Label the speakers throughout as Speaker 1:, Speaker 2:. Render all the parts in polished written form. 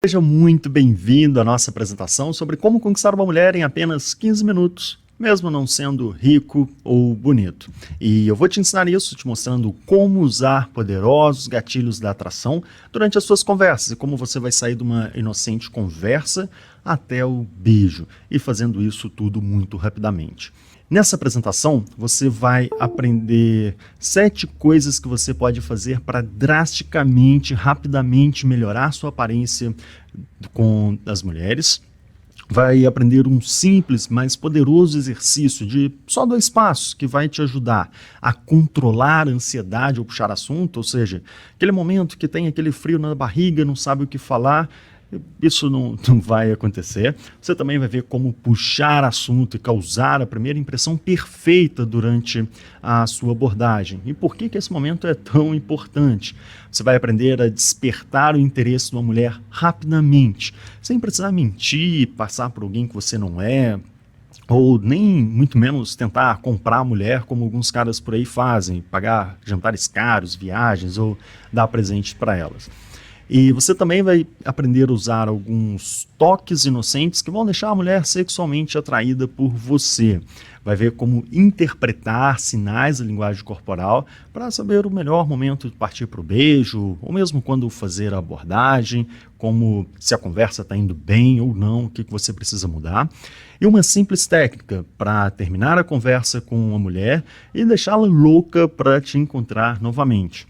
Speaker 1: Seja muito bem-vindo à nossa apresentação sobre como conquistar uma mulher em apenas 15 minutos, mesmo não sendo rico ou bonito. E eu vou te ensinar isso, te mostrando como usar poderosos gatilhos da atração durante as suas conversas e como você vai sair de uma inocente conversa até o beijo, e fazendo isso tudo muito rapidamente. Nessa apresentação, você vai aprender 7 coisas que você pode fazer para drasticamente, rapidamente melhorar sua aparência com as mulheres. Vai aprender um simples, mas poderoso exercício de só 2 passos que vai te ajudar a controlar a ansiedade ou puxar assunto, ou seja, aquele momento que tem aquele frio na barriga, não sabe o que falar. Isso não vai acontecer. Você também vai ver como puxar assunto e causar a primeira impressão perfeita durante a sua abordagem. E por que esse momento é tão importante? Você vai aprender a despertar o interesse de uma mulher rapidamente, sem precisar mentir, passar por alguém que você não é, ou nem muito menos tentar comprar a mulher como alguns caras por aí fazem, pagar jantares caros, viagens ou dar presentes para elas. E você também vai aprender a usar alguns toques inocentes que vão deixar a mulher sexualmente atraída por você. Vai ver como interpretar sinais da linguagem corporal para saber o melhor momento de partir para o beijo, ou mesmo quando fazer a abordagem, como se a conversa está indo bem ou não, o que você precisa mudar. E uma simples técnica para terminar a conversa com uma mulher e deixá-la louca para te encontrar novamente.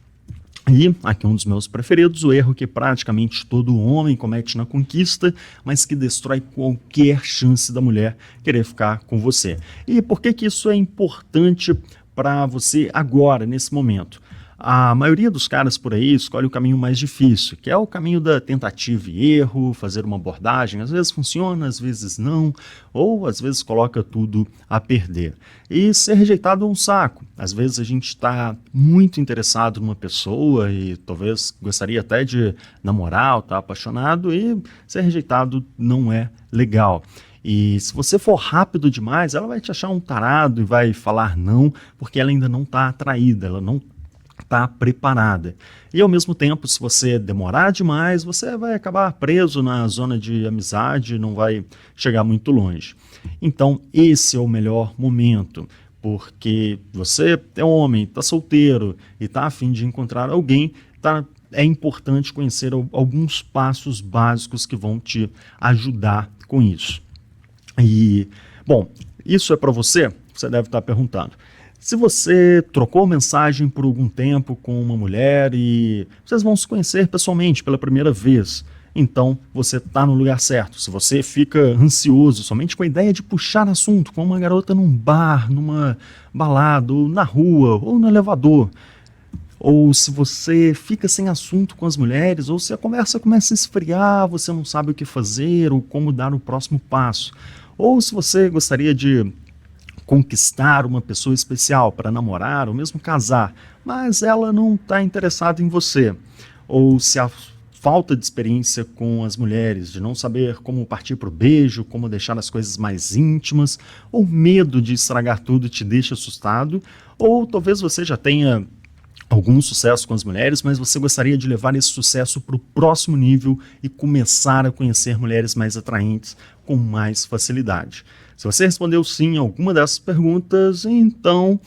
Speaker 1: E aqui um dos meus preferidos, o erro que praticamente todo homem comete na conquista, mas que destrói qualquer chance da mulher querer ficar com você. E por que isso é importante para você agora, nesse momento? A maioria dos caras por aí escolhe o caminho mais difícil, que é o caminho da tentativa e erro, fazer uma abordagem, às vezes funciona, às vezes não, ou às vezes coloca tudo a perder. E ser rejeitado é um saco. Às vezes a gente está muito interessado numa pessoa e talvez gostaria até de namorar ou tá apaixonado, e ser rejeitado não é legal. E se você for rápido demais, ela vai te achar um tarado e vai falar não, porque ela ainda não está atraída, ela não está preparada. E ao mesmo tempo, se você demorar demais, você vai acabar preso na zona de amizade, não vai chegar muito longe. Então, esse é o melhor momento, porque você é homem, está solteiro e está a fim de encontrar alguém, é importante conhecer alguns passos básicos que vão te ajudar com isso. E, bom, isso é para você? Você deve estar perguntando. Se você trocou mensagem por algum tempo com uma mulher e vocês vão se conhecer pessoalmente pela primeira vez, então você está no lugar certo. Se você fica ansioso somente com a ideia de puxar assunto com uma garota num bar, numa balada, ou na rua, ou no elevador, ou se você fica sem assunto com as mulheres, ou se a conversa começa a esfriar, você não sabe o que fazer ou como dar o próximo passo, ou se você gostaria de conquistar uma pessoa especial para namorar ou mesmo casar, mas ela não está interessada em você, ou se a falta de experiência com as mulheres, de não saber como partir para o beijo, como deixar as coisas mais íntimas, ou medo de estragar tudo te deixa assustado, ou talvez você já tenha algum sucesso com as mulheres, mas você gostaria de levar esse sucesso para o próximo nível e começar a conhecer mulheres mais atraentes com mais facilidade. Se você respondeu sim a alguma dessas perguntas, então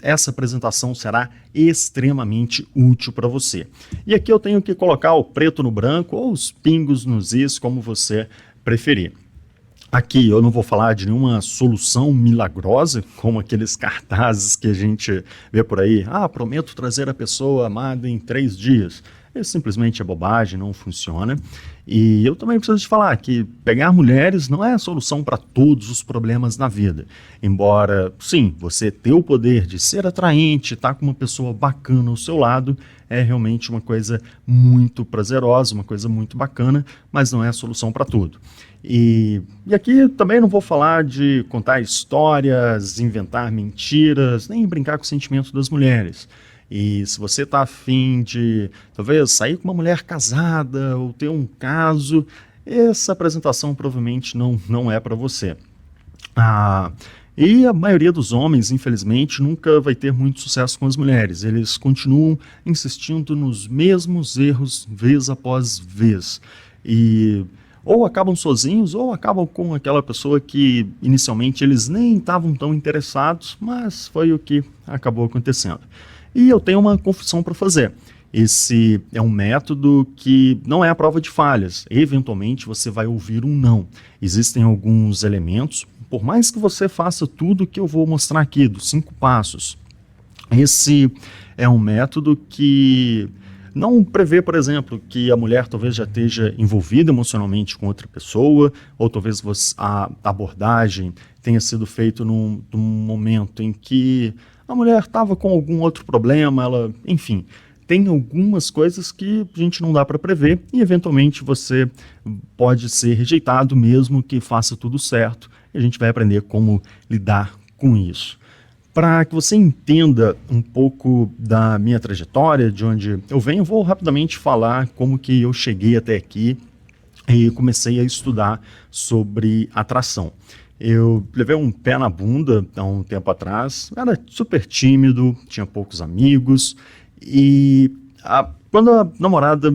Speaker 1: essa apresentação será extremamente útil para você. E aqui eu tenho que colocar o preto no branco ou os pingos nos is, como você preferir. Aqui eu não vou falar de nenhuma solução milagrosa, como aqueles cartazes que a gente vê por aí. Prometo trazer a pessoa amada em 3 dias. Isso simplesmente é bobagem, não funciona. E eu também preciso te falar que pegar mulheres não é a solução para todos os problemas na vida. Embora, sim, você ter o poder de ser atraente, estar com uma pessoa bacana ao seu lado, é realmente uma coisa muito prazerosa, uma coisa muito bacana, mas não é a solução para tudo. E aqui também não vou falar de contar histórias, inventar mentiras, nem brincar com o sentimento das mulheres. E se você está afim de, talvez, sair com uma mulher casada ou ter um caso, essa apresentação provavelmente não é para você. E a maioria dos homens, infelizmente, nunca vai ter muito sucesso com as mulheres. Eles continuam insistindo nos mesmos erros, vez após vez. e ou acabam sozinhos ou acabam com aquela pessoa que inicialmente eles nem estavam tão interessados, mas foi o que acabou acontecendo. E eu tenho uma confissão para fazer. Esse é um método que não é a prova de falhas. Eventualmente você vai ouvir um não. Existem alguns elementos, por mais que você faça tudo que eu vou mostrar aqui, dos 5 passos, esse é um método que não prevê, por exemplo, que a mulher talvez já esteja envolvida emocionalmente com outra pessoa, ou talvez a abordagem tenha sido feita num momento em que a mulher estava com algum outro problema, enfim, tem algumas coisas que a gente não dá para prever e eventualmente você pode ser rejeitado mesmo que faça tudo certo, e a gente vai aprender como lidar com isso. Para que você entenda um pouco da minha trajetória, de onde eu venho, eu vou rapidamente falar como que eu cheguei até aqui e comecei a estudar sobre atração. Eu levei um pé na bunda há um tempo atrás, era super tímido, tinha poucos amigos e quando a namorada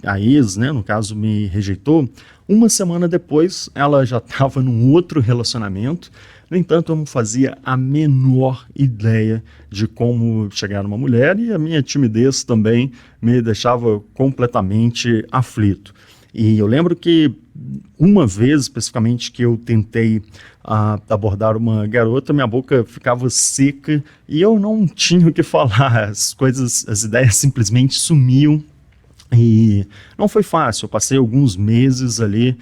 Speaker 1: a ex, né, no caso, me rejeitou, uma semana depois ela já estava num outro relacionamento. No entanto, eu não fazia a menor ideia de como chegar numa mulher e a minha timidez também me deixava completamente aflito. E eu lembro que uma vez especificamente que eu tentei abordar uma garota, minha boca ficava seca e eu não tinha o que falar, as ideias simplesmente sumiam e não foi fácil. Eu passei alguns meses ali,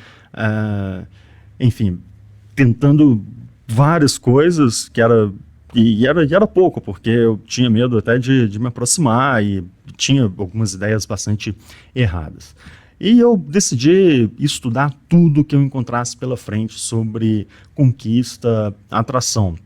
Speaker 1: enfim, tentando várias coisas e era pouco, porque eu tinha medo até de me aproximar e tinha algumas ideias bastante erradas. E eu decidi estudar tudo que eu encontrasse pela frente sobre conquista, atração.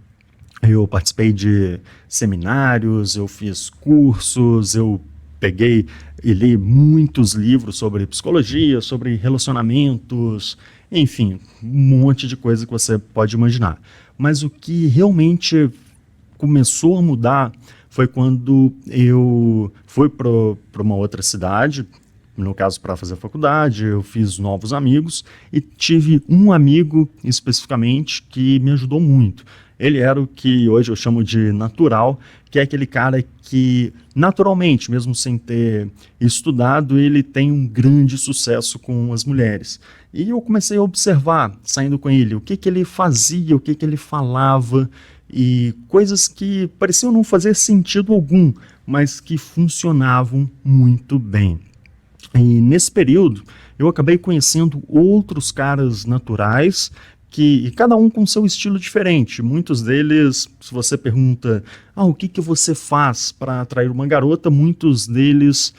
Speaker 1: Eu participei de seminários, eu fiz cursos, eu peguei e li muitos livros sobre psicologia, sobre relacionamentos, enfim, um monte de coisa que você pode imaginar. Mas o que realmente começou a mudar foi quando eu fui para uma outra cidade, no caso para fazer faculdade, eu fiz novos amigos e tive um amigo especificamente que me ajudou muito. Ele era o que hoje eu chamo de natural, que é aquele cara que naturalmente, mesmo sem ter estudado, ele tem um grande sucesso com as mulheres. E eu comecei a observar, saindo com ele, o que ele fazia, o que ele falava, e coisas que pareciam não fazer sentido algum, mas que funcionavam muito bem. E nesse período, eu acabei conhecendo outros caras naturais, e cada um com seu estilo diferente. Muitos deles, se você pergunta, o que você faz para atrair uma garota, muitos deles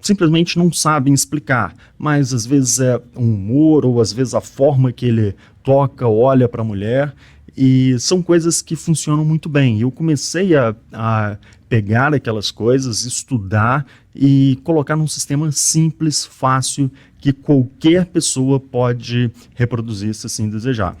Speaker 1: simplesmente não sabem explicar, mas às vezes é um humor, ou às vezes a forma que ele toca, olha para a mulher, e são coisas que funcionam muito bem. Eu comecei a pegar aquelas coisas, estudar e colocar num sistema simples, fácil, que qualquer pessoa pode reproduzir se assim desejar.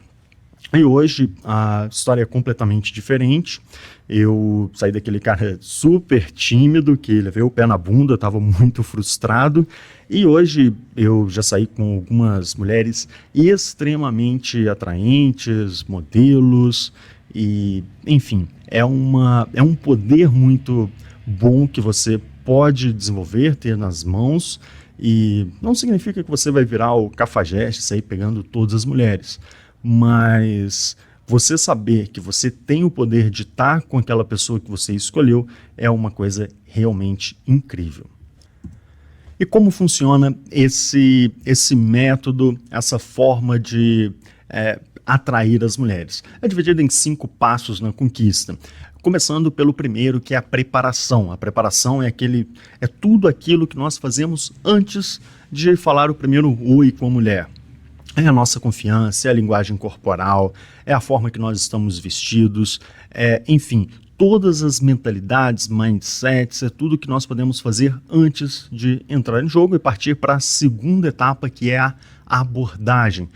Speaker 1: E hoje a história é completamente diferente. Eu saí daquele cara super tímido, que levei o pé na bunda, estava muito frustrado, e hoje eu já saí com algumas mulheres extremamente atraentes, modelos, e enfim, é um poder muito bom que você pode desenvolver, ter nas mãos, e não significa que você vai virar o cafajeste, sair pegando todas as mulheres, mas você saber que você tem o poder de estar com aquela pessoa que você escolheu é uma coisa realmente incrível. E como funciona esse método, essa forma de atrair as mulheres? É dividido em 5 passos na conquista. Começando pelo primeiro, que é a preparação. A preparação é tudo aquilo que nós fazemos antes de falar o primeiro oi com a mulher. É a nossa confiança, é a linguagem corporal, é a forma que nós estamos vestidos, enfim, todas as mentalidades, mindsets, é tudo que nós podemos fazer antes de entrar em jogo e partir para a segunda etapa, que é a abordagem,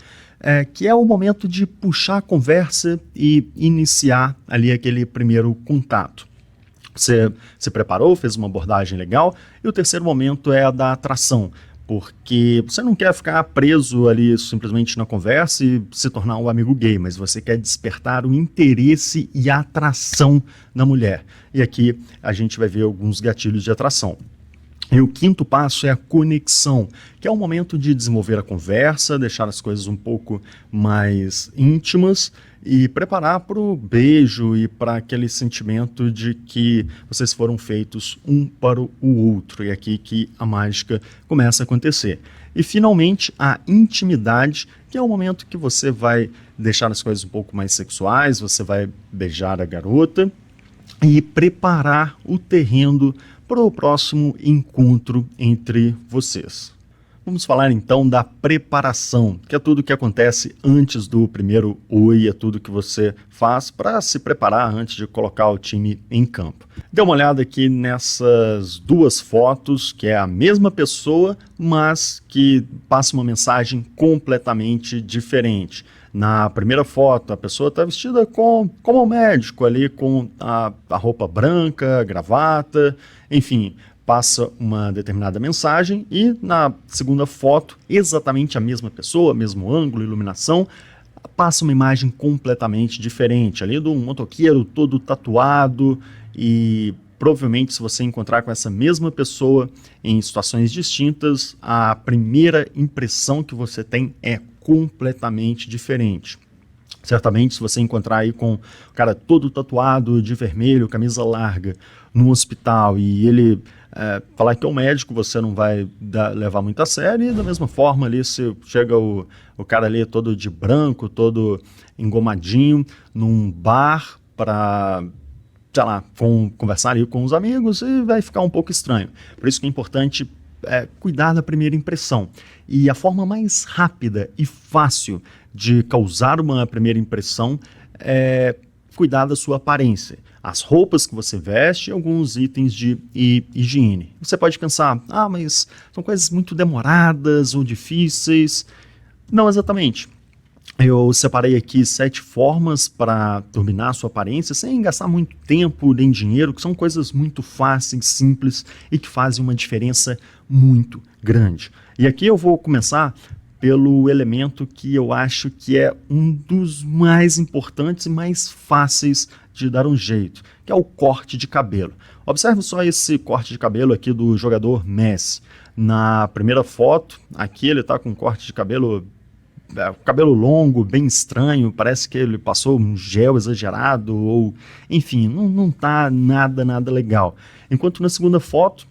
Speaker 1: que é o momento de puxar a conversa e iniciar ali aquele primeiro contato. Você se preparou, fez uma abordagem legal, e o terceiro momento é a da atração. porque você não quer ficar preso ali simplesmente na conversa e se tornar um amigo gay, mas você quer despertar o interesse e a atração na mulher. E aqui a gente vai ver alguns gatilhos de atração. E o quinto passo é a conexão, que é o momento de desenvolver a conversa, deixar as coisas um pouco mais íntimas e preparar para o beijo e para aquele sentimento de que vocês foram feitos um para o outro. E é aqui que a mágica começa a acontecer. E finalmente a intimidade, que é o momento que você vai deixar as coisas um pouco mais sexuais, você vai beijar a garota e preparar o terreno para o próximo encontro entre vocês. Vamos falar então da preparação, que é tudo o que acontece antes do primeiro oi, é tudo que você faz para se preparar antes de colocar o time em campo. Dê uma olhada aqui nessas duas fotos, que é a mesma pessoa, mas que passa uma mensagem completamente diferente. Na primeira foto, a pessoa está vestida como um médico ali, com a roupa branca, a gravata, enfim, passa uma determinada mensagem. E na segunda foto, exatamente a mesma pessoa, mesmo ângulo, iluminação, passa uma imagem completamente diferente, ali de um motoqueiro todo tatuado. E provavelmente, se você encontrar com essa mesma pessoa em situações distintas, a primeira impressão que você tem é completamente diferente. Certamente, se você encontrar aí com o cara todo tatuado de vermelho, camisa larga, no hospital, e ele falar que é um médico, você não vai levar muito a sério. E da mesma forma, ali, se chega o cara ali todo de branco, todo engomadinho, num bar para, sei lá, conversar ali com os amigos, e vai ficar um pouco estranho. Por isso que é importante cuidar da primeira impressão. E a forma mais rápida e fácil de causar uma primeira impressão é cuidar da sua aparência. As roupas que você veste e alguns itens de higiene. Você pode pensar, mas são coisas muito demoradas ou difíceis. Não exatamente. Eu separei aqui 7 formas para turbinar a sua aparência sem gastar muito tempo nem dinheiro, que são coisas muito fáceis, simples e que fazem uma diferença muito grande. E aqui eu vou começar pelo elemento que eu acho que é um dos mais importantes e mais fáceis de dar um jeito, que é o corte de cabelo. Observe só esse corte de cabelo aqui do jogador Messi. Na primeira foto, aqui ele está com um corte de cabelo longo, bem estranho, parece que ele passou um gel exagerado, ou enfim, não tá nada legal. Enquanto na segunda foto,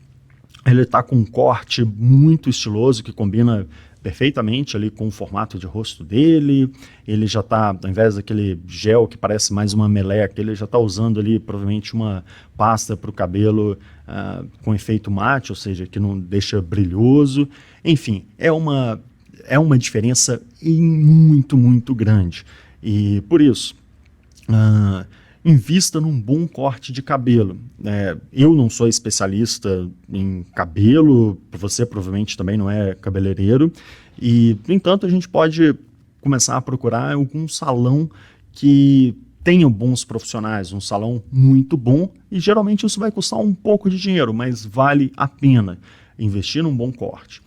Speaker 1: ele tá com um corte muito estiloso, que combina perfeitamente ali com o formato de rosto dele. Ele já tá, ao invés daquele gel que parece mais uma meleca, ele já tá usando ali provavelmente uma pasta para o cabelo com efeito mate, ou seja, que não deixa brilhoso. Enfim, é uma diferença muito grande. E por isso, invista num bom corte de cabelo. Eu não sou especialista em cabelo, você provavelmente também não é cabeleireiro, e, no entanto, a gente pode começar a procurar algum salão que tenha bons profissionais, um salão muito bom, e geralmente isso vai custar um pouco de dinheiro, mas vale a pena investir num bom corte.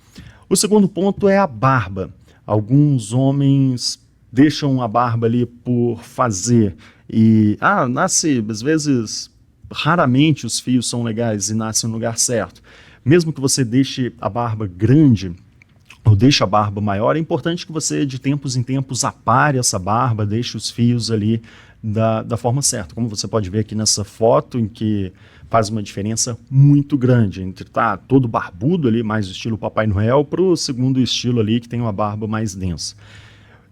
Speaker 1: O segundo ponto é a barba. Alguns homens deixam a barba ali por fazer e nasce, às vezes, raramente os fios são legais e nascem no lugar certo. Mesmo que você deixe a barba grande ou deixe a barba maior, é importante que você de tempos em tempos apare essa barba, deixe os fios ali da forma certa. Como você pode ver aqui nessa foto, em que faz uma diferença muito grande entre tá todo barbudo ali, mais estilo Papai Noel, para o segundo estilo ali, que tem uma barba mais densa.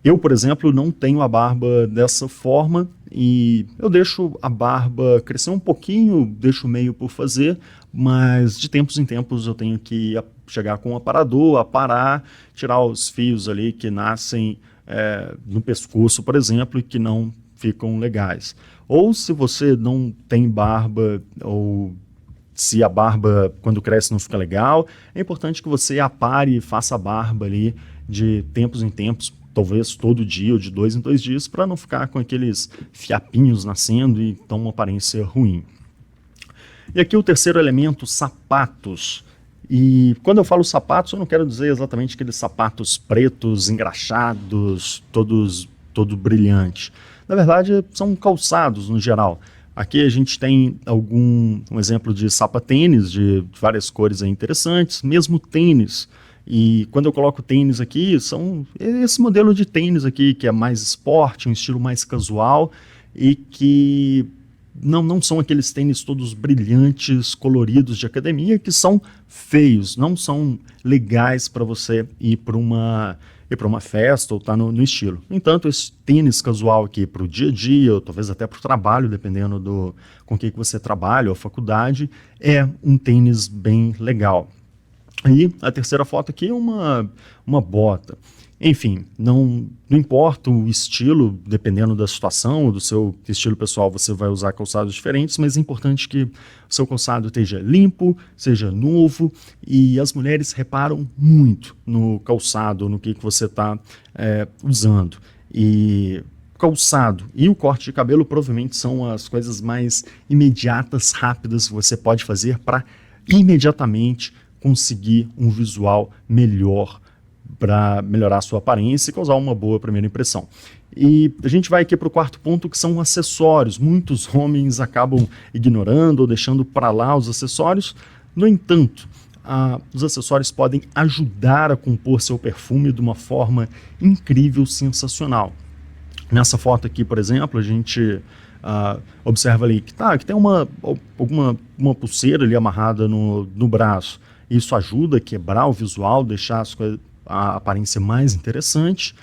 Speaker 1: Eu, por exemplo, não tenho a barba dessa forma e eu deixo a barba crescer um pouquinho, deixo meio por fazer, mas de tempos em tempos eu tenho que chegar com um aparador, aparar, tirar os fios ali que nascem no pescoço, por exemplo, e que não ficam legais. Ou se você não tem barba, ou se a barba quando cresce não fica legal, é importante que você apare e faça a barba ali de tempos em tempos, talvez todo dia ou de 2 em 2 dias, para não ficar com aqueles fiapinhos nascendo e então uma aparência ruim. E aqui o terceiro elemento, sapatos. E quando eu falo sapatos, eu não quero dizer exatamente aqueles sapatos pretos, engraxados, todo brilhante. Na verdade, são calçados no geral. Aqui a gente tem um exemplo de sapatênis de várias cores interessantes, mesmo tênis. E quando eu coloco tênis aqui, são esse modelo de tênis aqui, que é mais esporte, um estilo mais casual e que não são aqueles tênis todos brilhantes, coloridos de academia, que são feios, não são legais para você ir para uma festa ou estar no estilo. No entanto, esse tênis casual aqui para o dia a dia, ou talvez até para o trabalho, dependendo com que você trabalha ou faculdade, é um tênis bem legal. E a terceira foto aqui é uma bota. Enfim, não importa o estilo, dependendo da situação ou do seu estilo pessoal, você vai usar calçados diferentes, mas é importante que o seu calçado esteja limpo, seja novo, e as mulheres reparam muito no calçado, no que você está usando. E calçado e o corte de cabelo provavelmente são as coisas mais imediatas, rápidas que você pode fazer para imediatamente conseguir um visual melhor, para melhorar a sua aparência e causar uma boa primeira impressão. E a gente vai aqui para o quarto ponto, que são acessórios. Muitos homens acabam ignorando ou deixando para lá os acessórios. No entanto, os acessórios podem ajudar a compor seu perfume de uma forma incrível, sensacional. Nessa foto aqui, por exemplo, a gente observa ali que tem uma pulseira ali amarrada no braço. Isso ajuda a quebrar o visual, deixar a aparência mais interessante.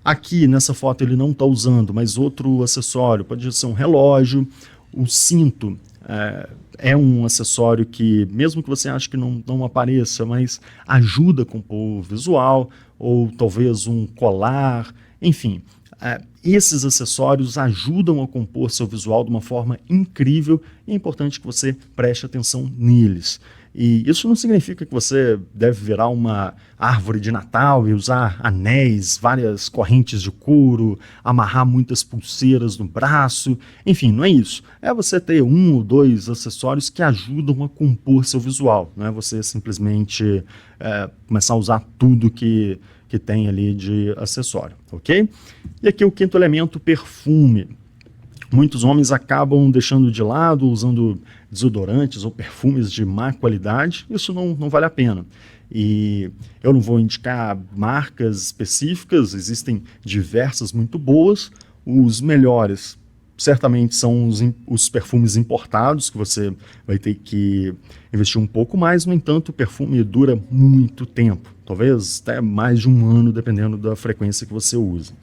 Speaker 1: Aqui nessa foto ele não está usando, mas outro acessório, pode ser um relógio. O cinto é um acessório que, mesmo que você ache que não apareça, mas ajuda a compor o visual, ou talvez um colar, enfim. Esses acessórios ajudam a compor seu visual de uma forma incrível e é importante que você preste atenção neles. E isso não significa que você deve virar uma árvore de Natal e usar anéis, várias correntes de couro, amarrar muitas pulseiras no braço. Enfim, não é isso. É você ter um ou dois acessórios que ajudam a compor seu visual. Não é você simplesmente começar a usar tudo que tem ali de acessório, ok? E aqui o quinto elemento, perfume. Muitos homens acabam deixando de lado, usando desodorantes ou perfumes de má qualidade. Isso não vale a pena. E eu não vou indicar marcas específicas, existem diversas muito boas. Os melhores certamente são os perfumes importados, que você vai ter que investir um pouco mais. No entanto, o perfume dura muito tempo, talvez até mais de um ano, dependendo da frequência que você usa.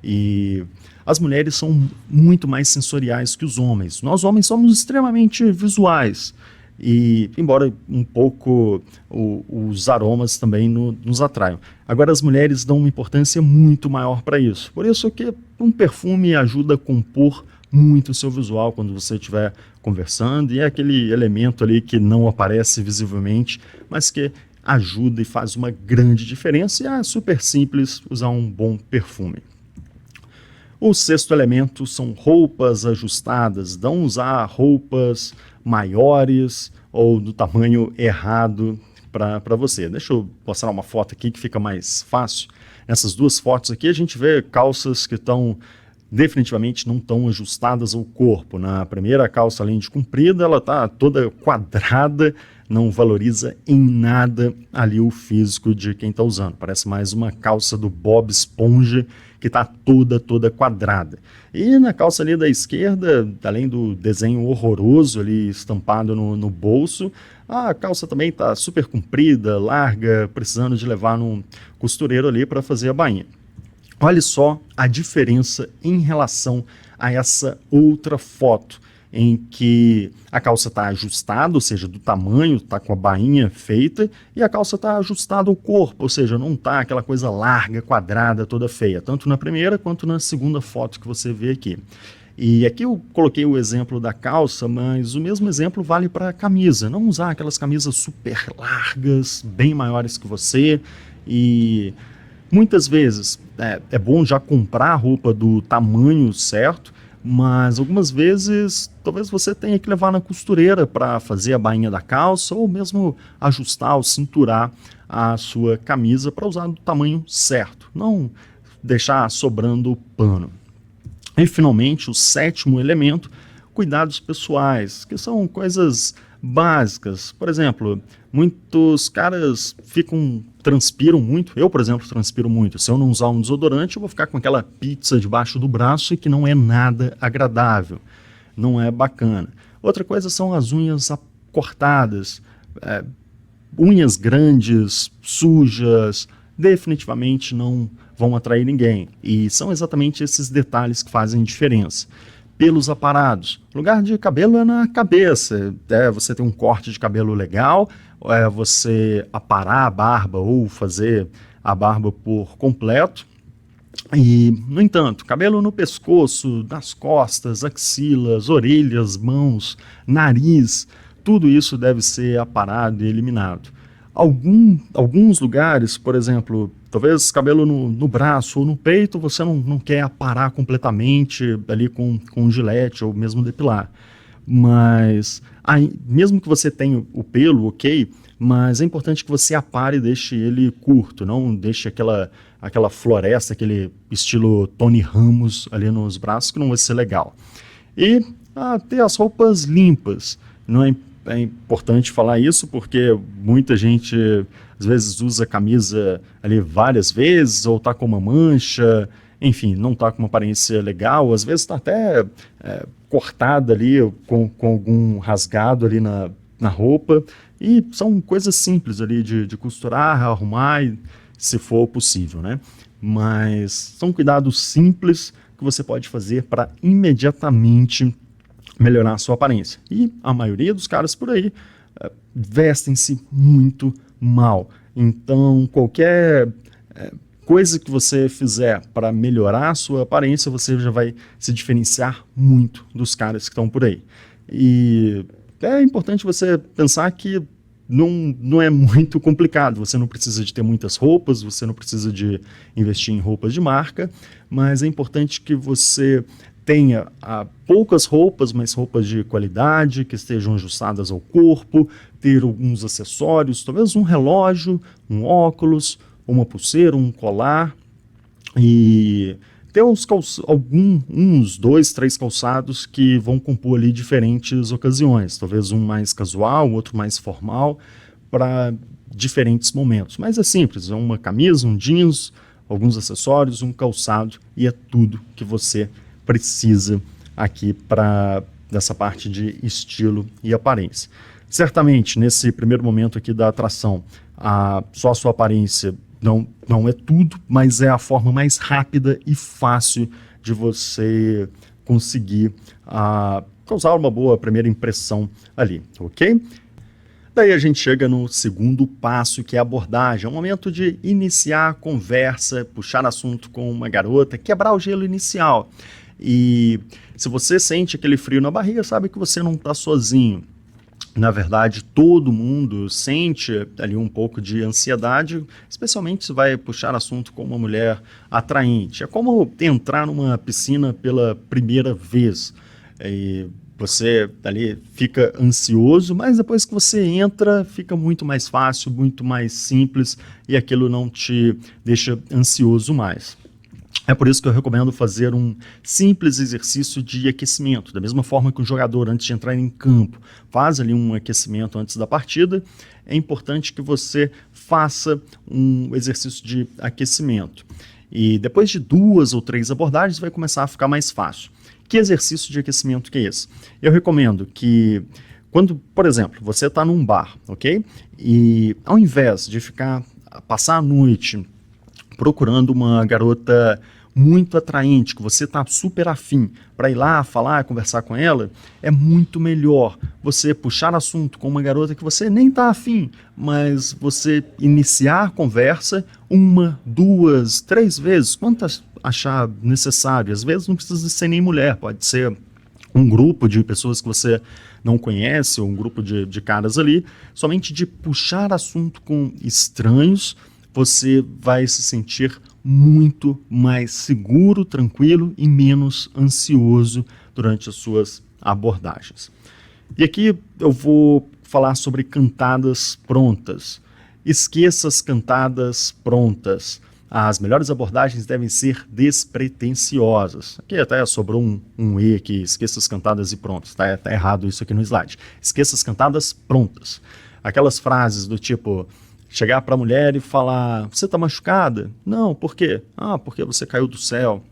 Speaker 1: E as mulheres são muito mais sensoriais que os homens. Nós homens somos extremamente visuais. E, embora um pouco os aromas também nos atraiam. Agora, as mulheres dão uma importância muito maior para isso. Por isso que um perfume ajuda a compor muito o seu visual quando você estiver conversando, e é aquele elemento ali que não aparece visivelmente, mas que ajuda e faz uma grande diferença, e é super simples usar um bom perfume. O sexto elemento são roupas ajustadas. Não usar roupas maiores ou do tamanho errado para você. Deixa eu mostrar uma foto aqui que fica mais fácil. Nessas duas fotos aqui a gente vê calças que definitivamente não estão ajustadas ao corpo. Na primeira, a calça, além de comprida, ela está toda quadrada, não valoriza em nada ali o físico de quem está usando. Parece mais uma calça do Bob Esponja, que está toda quadrada. E na calça ali da esquerda, além do desenho horroroso ali estampado no bolso, a calça também está super comprida, larga, precisando de levar num costureiro ali para fazer a bainha. Olha só a diferença em relação a essa outra foto, em que a calça está ajustada, ou seja, do tamanho, está com a bainha feita, e a calça está ajustada ao corpo, ou seja, não está aquela coisa larga, quadrada, toda feia, tanto na primeira quanto na segunda foto que você vê aqui. E aqui eu coloquei o exemplo da calça, mas o mesmo exemplo vale para a camisa. Não usar aquelas camisas super largas, bem maiores que você, e muitas vezes é bom já comprar a roupa do tamanho certo, mas algumas vezes talvez você tenha que levar na costureira para fazer a bainha da calça ou mesmo ajustar ou cinturar a sua camisa para usar do tamanho certo, não deixar sobrando pano. E finalmente o sétimo elemento, cuidados pessoais, que são coisas básicas. Por exemplo, muitos caras transpiram muito. Eu, por exemplo, transpiro muito. Se eu não usar um desodorante, eu vou ficar com aquela pizza debaixo do braço, que não é nada agradável, não é bacana. Outra coisa são as unhas cortadas, unhas grandes, sujas, definitivamente não vão atrair ninguém. E são exatamente esses detalhes que fazem diferença. Pelos aparados. Lugar de cabelo é na cabeça. Você tem um corte de cabelo legal, você aparar a barba ou fazer a barba por completo. E, no entanto, cabelo no pescoço, nas costas, axilas, orelhas, mãos, nariz, tudo isso deve ser aparado e eliminado. Alguns lugares, por exemplo, talvez cabelo no braço ou no peito, você não quer aparar completamente ali com gilete ou mesmo depilar. Mas, mesmo que você tenha o pelo, ok, mas é importante que você apare e deixe ele curto, não deixe aquela floresta, aquele estilo Tony Ramos ali nos braços, que não vai ser legal. E ter as roupas limpas, não é importante falar isso porque muita gente às vezes usa a camisa ali várias vezes ou tá com uma mancha, enfim, não tá com uma aparência legal, às vezes tá até cortada ali com algum rasgado ali na roupa, e são coisas simples ali de costurar, arrumar, se for possível, né? Mas são cuidados simples que você pode fazer para imediatamente melhorar a sua aparência. E a maioria dos caras por aí vestem-se muito mal. Então, qualquer coisa que você fizer para melhorar a sua aparência, você já vai se diferenciar muito dos caras que estão por aí. E é importante você pensar que não é muito complicado, você não precisa de ter muitas roupas, você não precisa de investir em roupas de marca, mas é importante que você tenha poucas roupas, mas roupas de qualidade, que estejam ajustadas ao corpo, ter alguns acessórios, talvez um relógio, um óculos, uma pulseira, um colar, e ter uns 2, 3 calçados que vão compor ali diferentes ocasiões, talvez um mais casual, outro mais formal, para diferentes momentos. Mas é simples, é uma camisa, um jeans, alguns acessórios, um calçado, e é tudo que você precisa aqui para dessa parte de estilo e aparência. Certamente, nesse primeiro momento aqui da atração, só a sua aparência não é tudo, mas é a forma mais rápida e fácil de você conseguir causar uma boa primeira impressão ali, ok? Daí a gente chega no segundo passo, que é a abordagem. É o momento de iniciar a conversa, puxar assunto com uma garota, quebrar o gelo inicial. E se você sente aquele frio na barriga, sabe que você não está sozinho. Na verdade, todo mundo sente ali um pouco de ansiedade, especialmente se vai puxar assunto com uma mulher atraente. É como entrar numa piscina pela primeira vez. E você ali fica ansioso, mas depois que você entra, fica muito mais fácil, muito mais simples, e aquilo não te deixa ansioso mais. É por isso que eu recomendo fazer um simples exercício de aquecimento, da mesma forma que um jogador, antes de entrar em campo, faz ali um aquecimento antes da partida. É importante que você faça um exercício de aquecimento. E depois de 2 ou 3 abordagens, vai começar a ficar mais fácil. Que exercício de aquecimento que é esse? Eu recomendo que, quando, por exemplo, você está num bar, ok? E ao invés de passar a noite procurando uma garota muito atraente, que você está super afim, para ir lá falar, conversar com ela, é muito melhor você puxar assunto com uma garota que você nem está afim, mas você iniciar a conversa 1, 2, 3 vezes, quantas achar necessário. Às vezes não precisa ser nem mulher, pode ser um grupo de pessoas que você não conhece, ou um grupo de caras ali, somente de puxar assunto com estranhos, você vai se sentir muito mais seguro, tranquilo e menos ansioso durante as suas abordagens. E aqui eu vou falar sobre cantadas prontas. Esqueça as cantadas prontas. As melhores abordagens devem ser despretensiosas. Aqui até sobrou um E aqui, esqueça as cantadas e prontas. Tá errado isso aqui no slide. Esqueça as cantadas prontas. Aquelas frases do tipo, chegar para a mulher e falar, você está machucada? Não, por quê? Ah, porque você caiu do céu.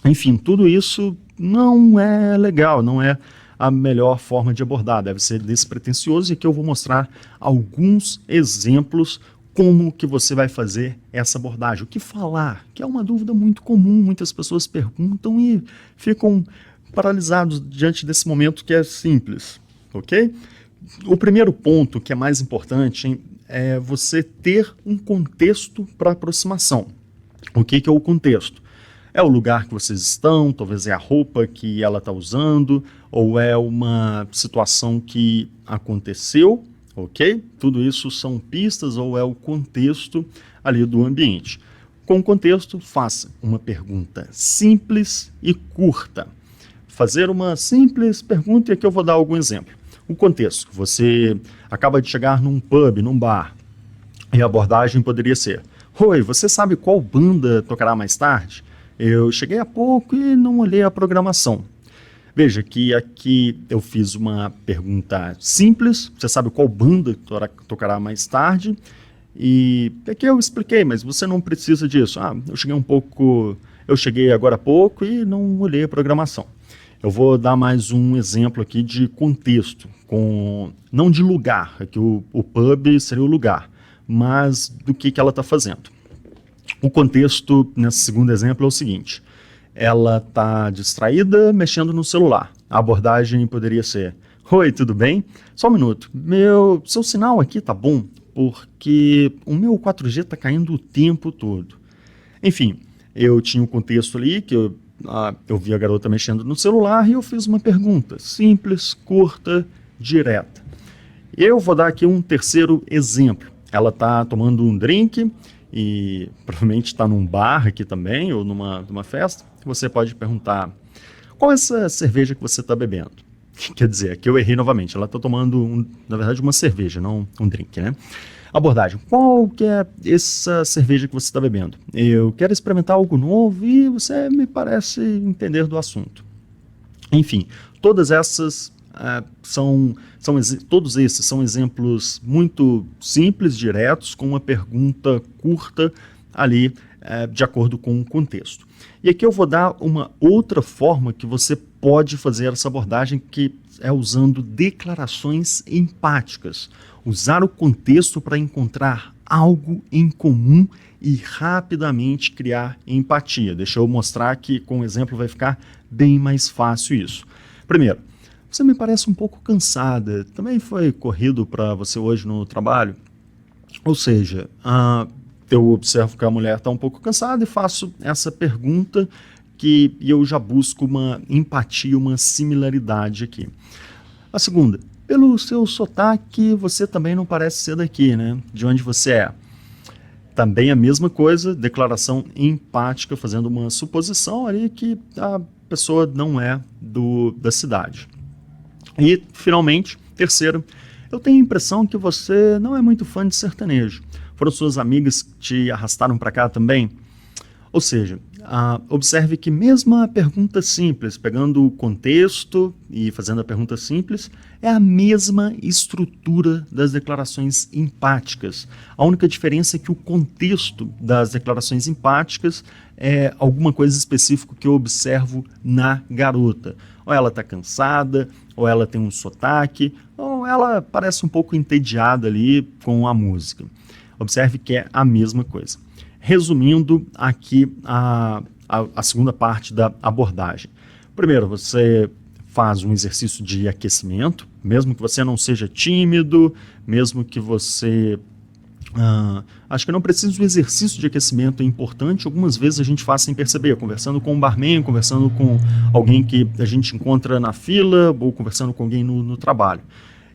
Speaker 1: Enfim, tudo isso não é legal, não é a melhor forma de abordar, deve ser despretensioso, e aqui eu vou mostrar alguns exemplos como que você vai fazer essa abordagem. O que falar, que é uma dúvida muito comum, muitas pessoas perguntam e ficam paralisados diante desse momento que é simples, ok? O primeiro ponto, que é mais importante, é você ter um contexto para aproximação. O que é o contexto? É o lugar que vocês estão, talvez é a roupa que ela está usando, ou é uma situação que aconteceu, ok? Tudo isso são pistas ou é o contexto ali do ambiente. Com o contexto, faça uma pergunta simples e curta. Fazer uma simples pergunta, e aqui eu vou dar algum exemplo. O contexto, você acaba de chegar num pub, num bar, e a abordagem poderia ser, oi, você sabe qual banda tocará mais tarde? Eu cheguei há pouco e não olhei a programação. Veja que aqui eu fiz uma pergunta simples, você sabe qual banda tocará mais tarde? E aqui eu expliquei, mas você não precisa disso. Ah, eu cheguei agora há pouco e não olhei a programação. Eu vou dar mais um exemplo aqui de contexto, não de lugar, aqui o pub seria o lugar, mas do que ela está fazendo. O contexto, nesse segundo exemplo, é o seguinte, ela está distraída mexendo no celular. A abordagem poderia ser, oi, tudo bem? Só um minuto, seu sinal aqui tá bom, porque o meu 4G está caindo o tempo todo. Enfim, eu tinha um contexto ali que eu vi a garota mexendo no celular e eu fiz uma pergunta simples, curta, direta. Eu vou dar aqui um terceiro exemplo. Ela está tomando um drink e provavelmente está num bar aqui também, ou numa festa. Você pode perguntar, qual é essa cerveja que você está bebendo? Quer dizer, aqui eu errei novamente, ela está tomando, na verdade, uma cerveja, não um drink, né? Abordagem, qual que é essa cerveja que você está bebendo? Eu quero experimentar algo novo e você me parece entender do assunto. Enfim, todas essas todos esses são exemplos muito simples, diretos, com uma pergunta curta ali, de acordo com o contexto. E aqui eu vou dar uma outra forma que você pode fazer essa abordagem, que é usando declarações empáticas. Usar o contexto para encontrar algo em comum e rapidamente criar empatia. Deixa eu mostrar que com o exemplo vai ficar bem mais fácil isso. Primeiro, você me parece um pouco cansada. Também foi corrido para você hoje no trabalho? Ou seja, eu observo que a mulher está um pouco cansada e faço essa pergunta e eu já busco uma empatia, uma similaridade aqui. A segunda, pelo seu sotaque, você também não parece ser daqui, né? De onde você é? Também a mesma coisa, declaração empática, fazendo uma suposição ali que a pessoa não é da cidade. E, finalmente, terceiro, eu tenho a impressão que você não é muito fã de sertanejo. Foram suas amigas que te arrastaram para cá também? Ou seja, observe que mesmo a pergunta simples, pegando o contexto e fazendo a pergunta simples, é a mesma estrutura das declarações empáticas. A única diferença é que o contexto das declarações empáticas é alguma coisa específica que eu observo na garota. Ou ela está cansada, ou ela tem um sotaque, ou ela parece um pouco entediada ali com a música. Observe que é a mesma coisa. Resumindo aqui a segunda parte da abordagem. Primeiro, você faz um exercício de aquecimento, mesmo que você não seja tímido, mesmo que você... acho que não precisa do exercício de aquecimento, é importante. Algumas vezes a gente faz sem perceber, conversando com um barman, conversando com alguém que a gente encontra na fila, ou conversando com alguém no trabalho.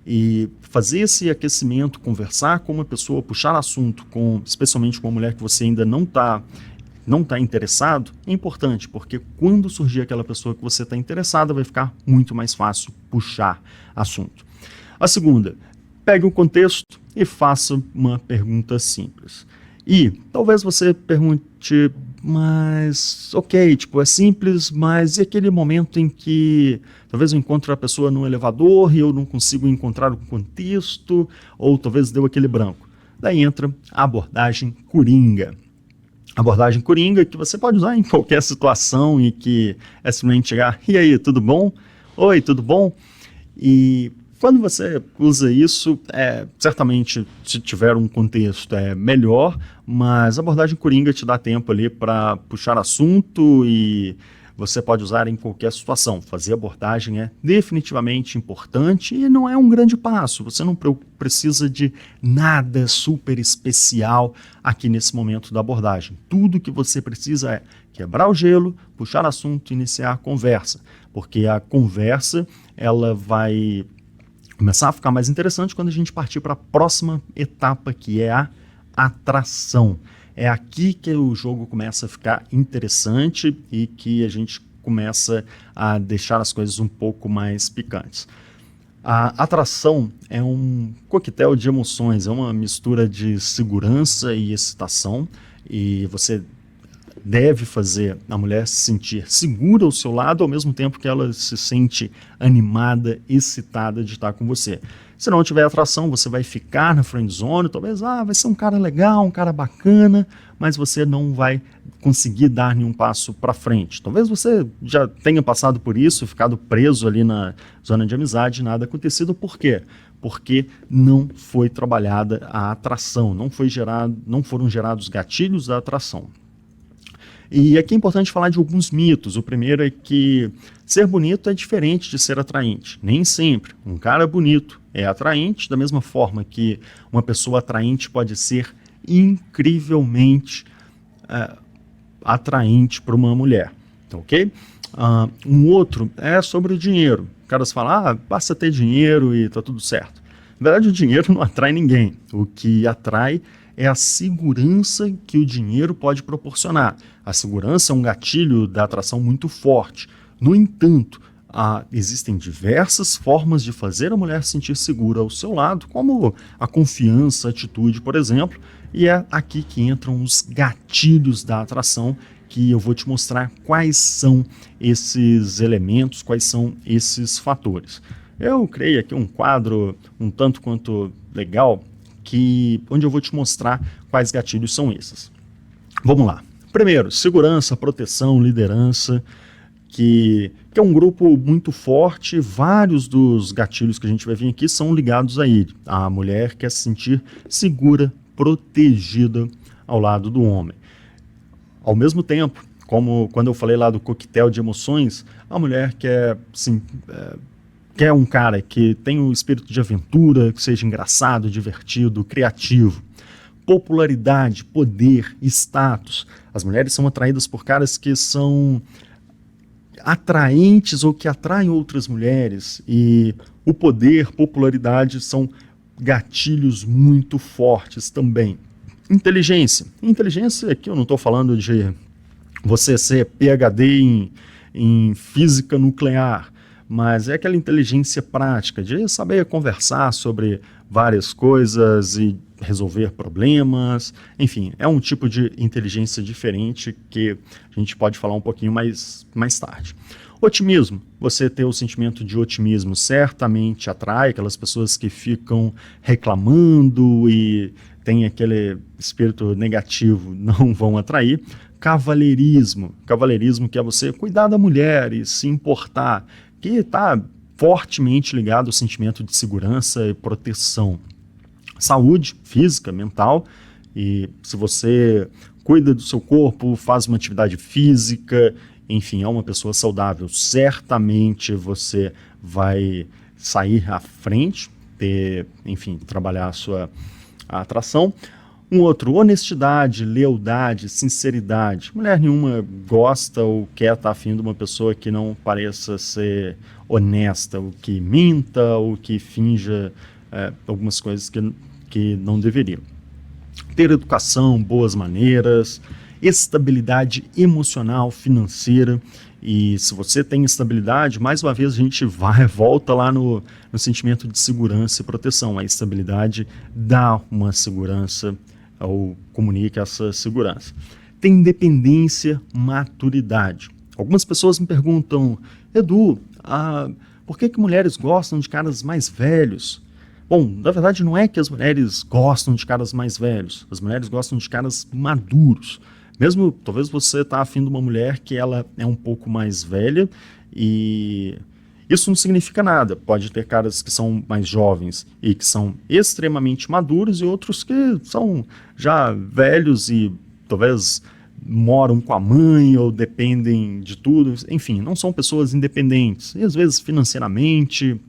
Speaker 1: E fazer esse aquecimento, conversar com uma pessoa, puxar assunto, especialmente com uma mulher que você ainda não está interessado, é importante, porque quando surgir aquela pessoa que você está interessada, vai ficar muito mais fácil puxar assunto. A segunda, pegue o contexto e faça uma pergunta simples. E talvez você pergunte, mas ok, tipo, é simples, mas e aquele momento em que talvez eu encontre a pessoa no elevador e eu não consigo encontrar o contexto, ou talvez deu aquele branco. Daí entra a abordagem coringa. Abordagem coringa que você pode usar em qualquer situação e que é simplesmente chegar, e aí, tudo bom? Oi, tudo bom? E quando você usa isso, certamente, se tiver um contexto, é melhor, mas a abordagem coringa te dá tempo ali para puxar assunto e você pode usar em qualquer situação. Fazer abordagem é definitivamente importante e não é um grande passo. Você não precisa de nada super especial aqui nesse momento da abordagem. Tudo que você precisa é quebrar o gelo, puxar assunto e iniciar a conversa, porque a conversa ela vai começar a ficar mais interessante quando a gente partir para a próxima etapa, que é a atração. É aqui que o jogo começa a ficar interessante e que a gente começa a deixar as coisas um pouco mais picantes. A atração é um coquetel de emoções, é uma mistura de segurança e excitação, e você deve fazer a mulher se sentir segura ao seu lado, ao mesmo tempo que ela se sente animada, excitada de estar com você. Se não tiver atração, você vai ficar na friend zone, talvez vai ser um cara legal, um cara bacana, mas você não vai conseguir dar nenhum passo para frente. Talvez você já tenha passado por isso, ficado preso ali na zona de amizade, nada acontecido. Por quê? Porque não foi trabalhada a atração, não foram gerados gatilhos da atração. E aqui é importante falar de alguns mitos. O primeiro é que ser bonito é diferente de ser atraente. Nem sempre. Um cara bonito é atraente, da mesma forma que uma pessoa atraente pode ser incrivelmente atraente para uma mulher. Ok? Um outro é sobre o dinheiro. Os caras falam, basta ter dinheiro e tá tudo certo. Na verdade, o dinheiro não atrai ninguém. O que atrai é a segurança que o dinheiro pode proporcionar. A segurança é um gatilho da atração muito forte. No entanto, existem diversas formas de fazer a mulher se sentir segura ao seu lado, como a confiança, a atitude, por exemplo, e é aqui que entram os gatilhos da atração, que eu vou te mostrar quais são esses elementos, quais são esses fatores. Eu criei aqui um quadro um tanto quanto legal, onde eu vou te mostrar quais gatilhos são esses. Vamos lá. Primeiro, segurança, proteção, liderança, que é um grupo muito forte. Vários dos gatilhos que a gente vai ver aqui são ligados a ele. A mulher quer se sentir segura, protegida ao lado do homem. Ao mesmo tempo, como quando eu falei lá do coquetel de emoções, a mulher quer um cara que tenha um espírito de aventura, que seja engraçado, divertido, criativo. Popularidade, poder, status. As mulheres são atraídas por caras que são atraentes ou que atraem outras mulheres. E o poder, popularidade são gatilhos muito fortes também. Inteligência. Inteligência, aqui eu não estou falando de você ser PhD em física nuclear, mas é aquela inteligência prática de saber conversar sobre várias coisas e resolver problemas. Enfim, é um tipo de inteligência diferente que a gente pode falar um pouquinho mais tarde. Otimismo. Você ter o sentimento de otimismo certamente atrai aquelas pessoas que ficam reclamando e tem aquele espírito negativo, não vão atrair. Cavalheirismo. Cavalheirismo que é você cuidar da mulher e se importar, que está fortemente ligado ao sentimento de segurança e proteção. Saúde física, mental, e se você cuida do seu corpo, faz uma atividade física, enfim, é uma pessoa saudável, certamente você vai sair à frente, trabalhar a sua atração. Um outro, honestidade, lealdade, sinceridade. Mulher nenhuma gosta ou quer estar afim de uma pessoa que não pareça ser honesta, ou que minta, ou que finja algumas coisas que não deveriam. Ter educação, boas maneiras, estabilidade emocional, financeira. E se você tem estabilidade, mais uma vez a gente volta lá no sentimento de segurança e proteção. A estabilidade dá uma segurança ou comunica essa segurança. Tem independência, maturidade. Algumas pessoas me perguntam, Edu, por que mulheres gostam de caras mais velhos? Bom, na verdade não é que as mulheres gostam de caras mais velhos, as mulheres gostam de caras maduros. Mesmo, talvez você está afim de uma mulher que ela é um pouco mais velha e isso não significa nada. Pode ter caras que são mais jovens e que são extremamente maduros e outros que são já velhos e talvez moram com a mãe ou dependem de tudo. Enfim, não são pessoas independentes. E às vezes financeiramente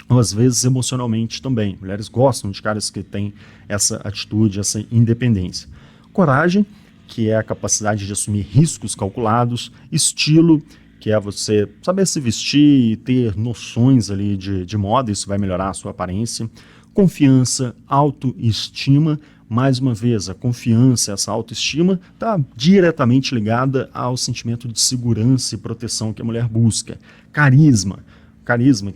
Speaker 1: ou às vezes emocionalmente também. Mulheres gostam de caras que têm essa atitude, essa independência. Coragem, que é a capacidade de assumir riscos calculados. Estilo, que é você saber se vestir e ter noções ali de moda, isso vai melhorar a sua aparência. Confiança, autoestima, mais uma vez, a confiança, essa autoestima está diretamente ligada ao sentimento de segurança e proteção que a mulher busca. Carisma,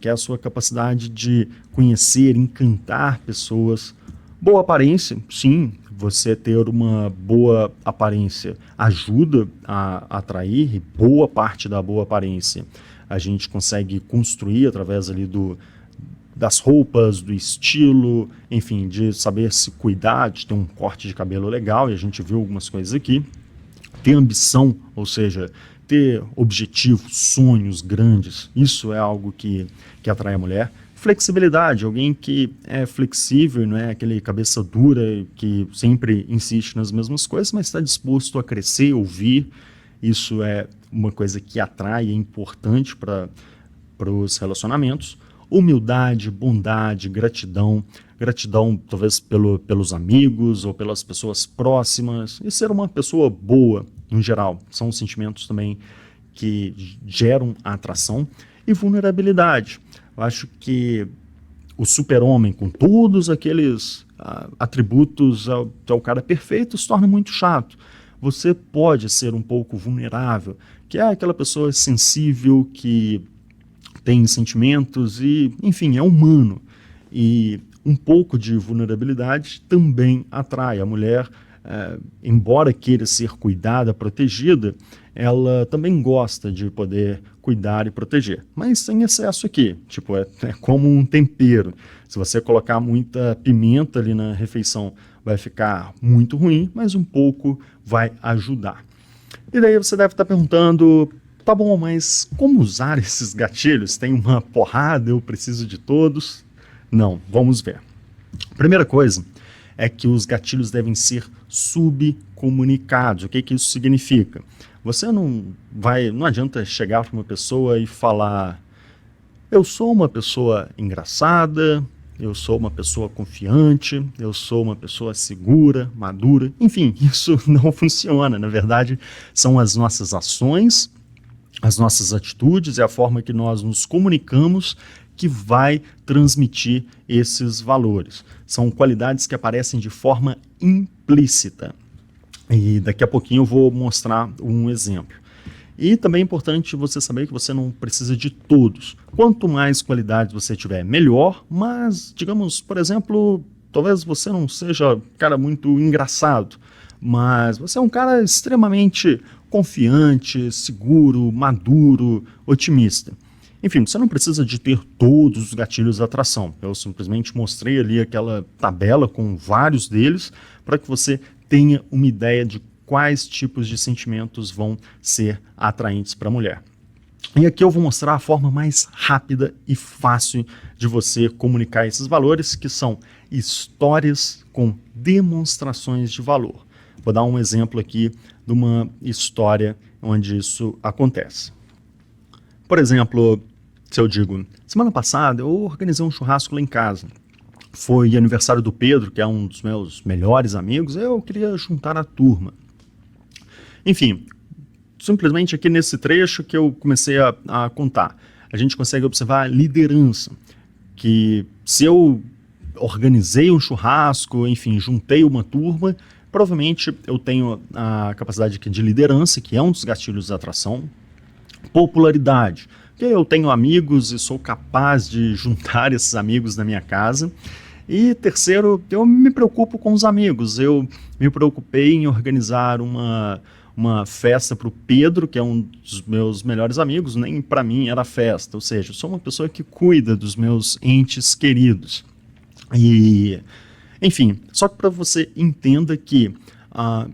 Speaker 1: que é a sua capacidade de conhecer, encantar pessoas. Boa aparência, sim, você ter uma boa aparência ajuda a atrair, e boa parte da boa aparência a gente consegue construir através ali das roupas, do estilo, enfim, de saber se cuidar, de ter um corte de cabelo legal, e a gente viu algumas coisas aqui. Ter ambição, ou seja, ter objetivos, sonhos grandes, isso é algo que atrai a mulher. Flexibilidade, alguém que é flexível, não é aquele cabeça dura que sempre insiste nas mesmas coisas, mas está disposto a crescer, ouvir. Isso é uma coisa que atrai, é importante para os relacionamentos. Humildade, bondade, gratidão talvez pelos amigos ou pelas pessoas próximas, e ser uma pessoa boa no geral. São sentimentos também que geram a atração. E vulnerabilidade. Eu acho que o super-homem, com todos aqueles atributos ao cara perfeito, se torna muito chato. Você pode ser um pouco vulnerável, que é aquela pessoa sensível, que tem sentimentos e, enfim, é humano. E um pouco de vulnerabilidade também atrai. A mulher, embora queira ser cuidada, protegida, ela também gosta de poder cuidar e proteger, mas sem excesso aqui, tipo, é como um tempero. Se você colocar muita pimenta ali na refeição, vai ficar muito ruim, mas um pouco vai ajudar. E daí você deve estar perguntando, tá bom, mas como usar esses gatilhos? Tem uma porrada, eu preciso de todos? Não, vamos ver. Primeira coisa é que os gatilhos devem ser subcomunicados. O que isso significa? Você não adianta chegar para uma pessoa e falar, eu sou uma pessoa engraçada, eu sou uma pessoa confiante, eu sou uma pessoa segura, madura. Enfim, isso não funciona. Na verdade, são as nossas ações, as nossas atitudes e a forma que nós nos comunicamos que vai transmitir esses valores. São qualidades que aparecem de forma implícita. E daqui a pouquinho eu vou mostrar um exemplo. E também é importante você saber que você não precisa de todos. Quanto mais qualidades você tiver, melhor, mas, digamos, por exemplo, talvez você não seja um cara muito engraçado, mas você é um cara extremamente confiante, seguro, maduro, otimista. Enfim, você não precisa de ter todos os gatilhos da atração. Eu simplesmente mostrei ali aquela tabela com vários deles para que você tenha uma ideia de quais tipos de sentimentos vão ser atraentes para a mulher. E aqui eu vou mostrar a forma mais rápida e fácil de você comunicar esses valores, que são histórias com demonstrações de valor. Vou dar um exemplo aqui de uma história onde isso acontece. Por exemplo, se eu digo, semana passada eu organizei um churrasco lá em casa. foi aniversário do Pedro, que é um dos meus melhores amigos, eu queria juntar a turma. Enfim, simplesmente aqui nesse trecho que eu comecei a contar, a gente consegue observar a liderança, que se eu organizei um churrasco, enfim, juntei uma turma, provavelmente eu tenho a capacidade aqui de liderança, que é um dos gatilhos da atração. Popularidade, porque eu tenho amigos e sou capaz de juntar esses amigos na minha casa. E terceiro, eu me preocupo com os amigos. Eu me preocupei em organizar uma festa para o Pedro, que é um dos meus melhores amigos, nem para mim era festa. Ou seja, eu sou uma pessoa que cuida dos meus entes queridos. E, enfim, só que para você entenda que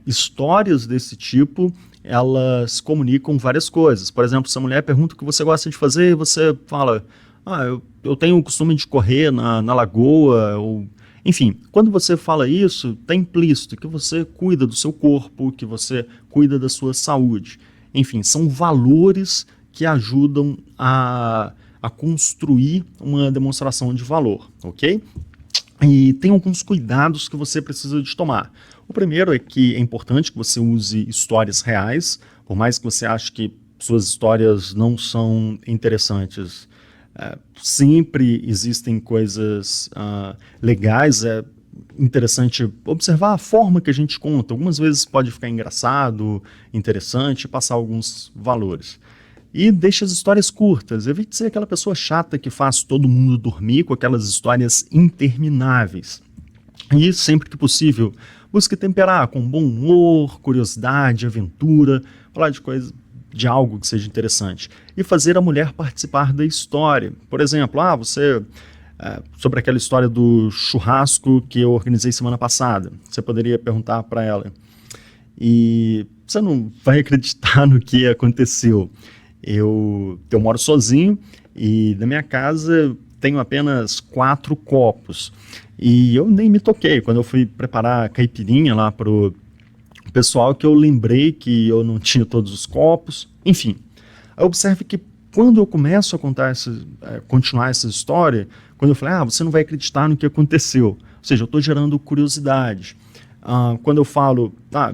Speaker 1: histórias desse tipo, elas comunicam várias coisas. Por exemplo, se a mulher pergunta o que você gosta de fazer, você fala, eu tenho o costume de correr na lagoa, ou... Enfim, quando você fala isso, está implícito que você cuida do seu corpo, que você cuida da sua saúde. Enfim, são valores que ajudam a construir uma demonstração de valor, ok? E tem alguns cuidados que você precisa de tomar. O primeiro é que é importante que você use histórias reais, por mais que você ache que suas histórias não são interessantes. Sempre existem coisas legais, é interessante observar a forma que a gente conta. Algumas vezes pode ficar engraçado, interessante, passar alguns valores. E deixe as histórias curtas, evite ser aquela pessoa chata que faz todo mundo dormir com aquelas histórias intermináveis. E sempre que possível, busque temperar com bom humor, curiosidade, aventura, falar de algo que seja interessante e fazer a mulher participar da história. Por exemplo, sobre aquela história do churrasco que eu organizei semana passada, você poderia perguntar para ela, e você não vai acreditar no que aconteceu. Eu moro sozinho e na minha casa tenho apenas 4 copos e eu nem me toquei quando eu fui preparar a caipirinha lá pro pessoal, que eu lembrei que eu não tinha todos os copos. Enfim, observe que quando eu começo a continuar essa história, quando eu falei, você não vai acreditar no que aconteceu, ou seja, eu estou gerando curiosidade. Quando eu falo,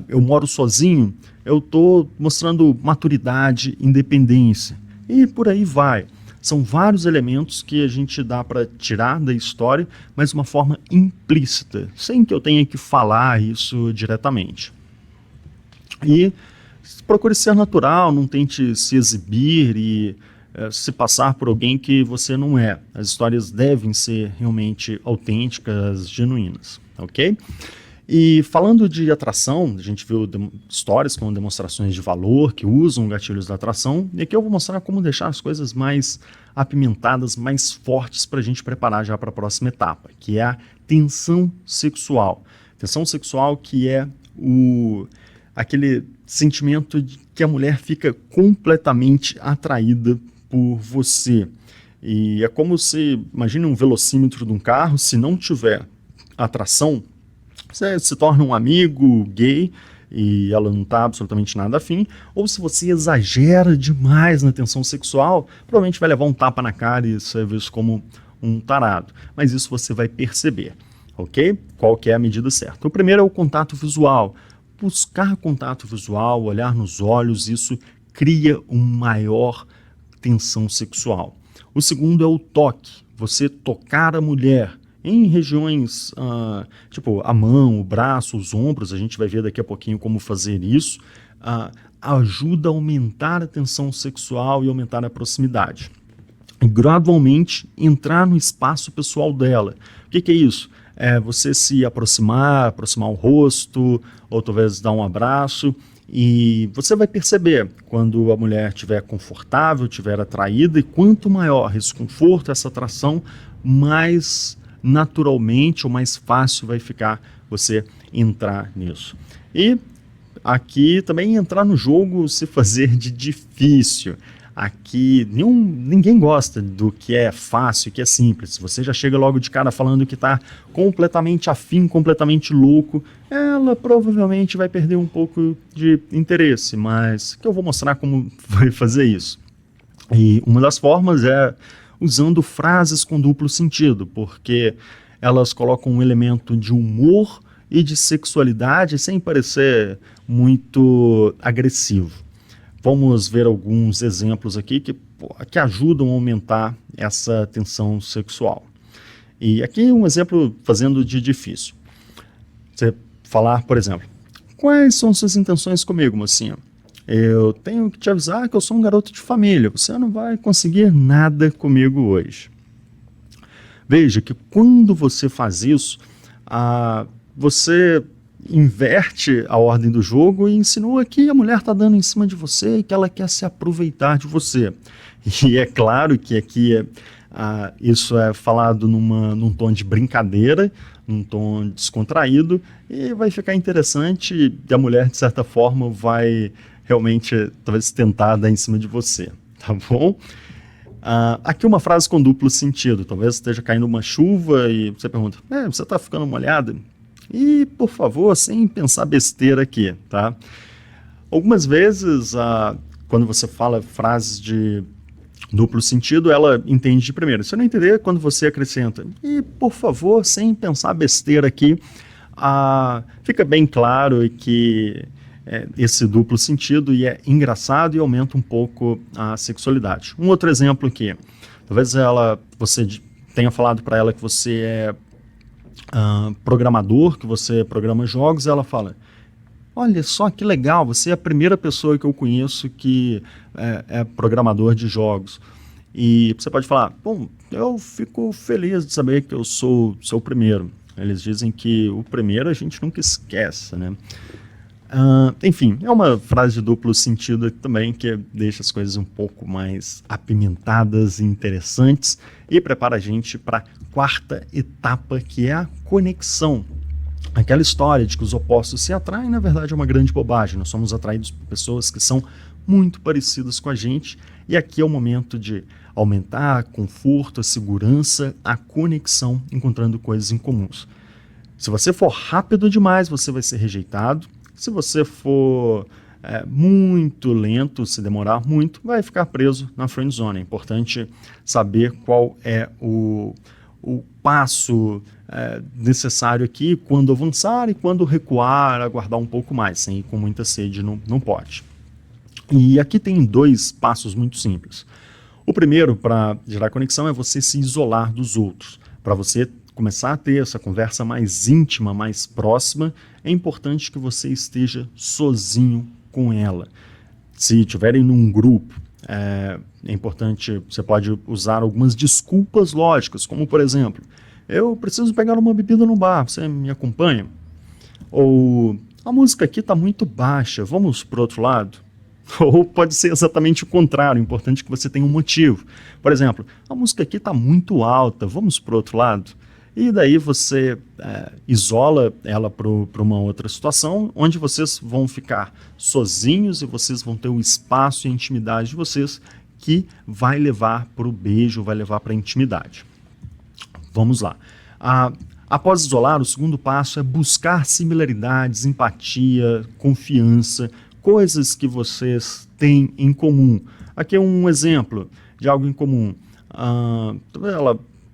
Speaker 1: eu moro sozinho, eu estou mostrando maturidade, independência, e por aí vai. São vários elementos que a gente dá para tirar da história, mas de uma forma implícita, sem que eu tenha que falar isso diretamente. E procure ser natural, não tente se exibir e se passar por alguém que você não é. As histórias devem ser realmente autênticas, genuínas, ok? E falando de atração, a gente viu histórias com demonstrações de valor que usam gatilhos da atração, e aqui eu vou mostrar como deixar as coisas mais apimentadas, mais fortes para a gente preparar já para a próxima etapa, que é a tensão sexual. Tensão sexual que é aquele sentimento de que a mulher fica completamente atraída por você. E é como se, imagine um velocímetro de um carro, se não tiver atração, você se torna um amigo gay e ela não está absolutamente nada afim, ou se você exagera demais na tensão sexual, provavelmente vai levar um tapa na cara e você é visto como um tarado. Mas isso você vai perceber, ok? Qual que é a medida certa? O primeiro é o contato visual. Buscar contato visual, olhar nos olhos, isso cria uma maior tensão sexual. O segundo é o toque, você tocar a mulher em regiões, tipo a mão, o braço, os ombros, a gente vai ver daqui a pouquinho como fazer isso, ajuda a aumentar a tensão sexual e aumentar a proximidade. E gradualmente entrar no espaço pessoal dela. O que é isso? É você se aproximar o rosto, ou talvez dar um abraço, e você vai perceber quando a mulher estiver confortável, estiver atraída, e quanto maior esse conforto, essa atração, mais naturalmente ou mais fácil vai ficar você entrar nisso. E aqui também entrar no jogo, se fazer de difícil. Aqui ninguém gosta do que é fácil, que é simples. Você já chega logo de cara falando que está completamente afim, completamente louco, ela provavelmente vai perder um pouco de interesse, mas que eu vou mostrar como vai fazer isso. E uma das formas é usando frases com duplo sentido, porque elas colocam um elemento de humor e de sexualidade sem parecer muito agressivo. Vamos ver alguns exemplos aqui que ajudam a aumentar essa tensão sexual. E aqui um exemplo fazendo de difícil. Você falar, por exemplo, quais são suas intenções comigo, mocinha? Eu tenho que te avisar que eu sou um garoto de família, você não vai conseguir nada comigo hoje. Veja que quando você faz isso, você inverte a ordem do jogo e insinua que a mulher está dando em cima de você e que ela quer se aproveitar de você. E é claro que aqui isso é falado num tom de brincadeira, num tom descontraído, e vai ficar interessante e a mulher, de certa forma, vai realmente talvez tentar dar em cima de você, tá bom? Aqui uma frase com duplo sentido. Talvez esteja caindo uma chuva e você pergunta, você está ficando molhada? E, por favor, sem pensar besteira aqui, tá? Algumas vezes, quando você fala frases de duplo sentido, ela entende de primeira. Se eu não entender, quando você acrescenta, e, por favor, sem pensar besteira aqui, fica bem claro que esse duplo sentido e é engraçado e aumenta um pouco a sexualidade. Um outro exemplo aqui, talvez você tenha falado para ela que você é programador, que você programa jogos, e ela fala, olha só que legal, você é a primeira pessoa que eu conheço que é programador de jogos. E você pode falar, bom, eu fico feliz de saber que eu sou o primeiro. Eles dizem que o primeiro a gente nunca esquece, né? Enfim, é uma frase de duplo sentido também que deixa as coisas um pouco mais apimentadas e interessantes e prepara a gente para a quarta etapa, que é a conexão. Aquela história de que os opostos se atraem, na verdade, é uma grande bobagem. Nós somos atraídos por pessoas que são muito parecidas com a gente e aqui é o momento de aumentar o conforto, a segurança, a conexão, encontrando coisas em comuns. Se você for rápido demais, você vai ser rejeitado. Se você for muito lento, se demorar muito, vai ficar preso na friend zone. É importante saber qual é o passo necessário aqui, quando avançar e quando recuar, aguardar um pouco mais, sem ir com muita sede, não pode. E aqui tem 2 passos muito simples. O primeiro para gerar conexão é você se isolar dos outros. Para você começar a ter essa conversa mais íntima, mais próxima, é importante que você esteja sozinho com ela. Se estiverem num grupo, é importante, você pode usar algumas desculpas lógicas, como por exemplo, eu preciso pegar uma bebida no bar, você me acompanha? Ou, a música aqui está muito baixa, vamos para o outro lado? Ou pode ser exatamente o contrário, é importante que você tenha um motivo. Por exemplo, a música aqui está muito alta, vamos para o outro lado? E daí você isola ela para uma outra situação, onde vocês vão ficar sozinhos e vocês vão ter o espaço e a intimidade de vocês que vai levar para o beijo, vai levar para a intimidade. Vamos lá. Após isolar, o segundo passo é buscar similaridades, empatia, confiança, coisas que vocês têm em comum. Aqui é um exemplo de algo em comum.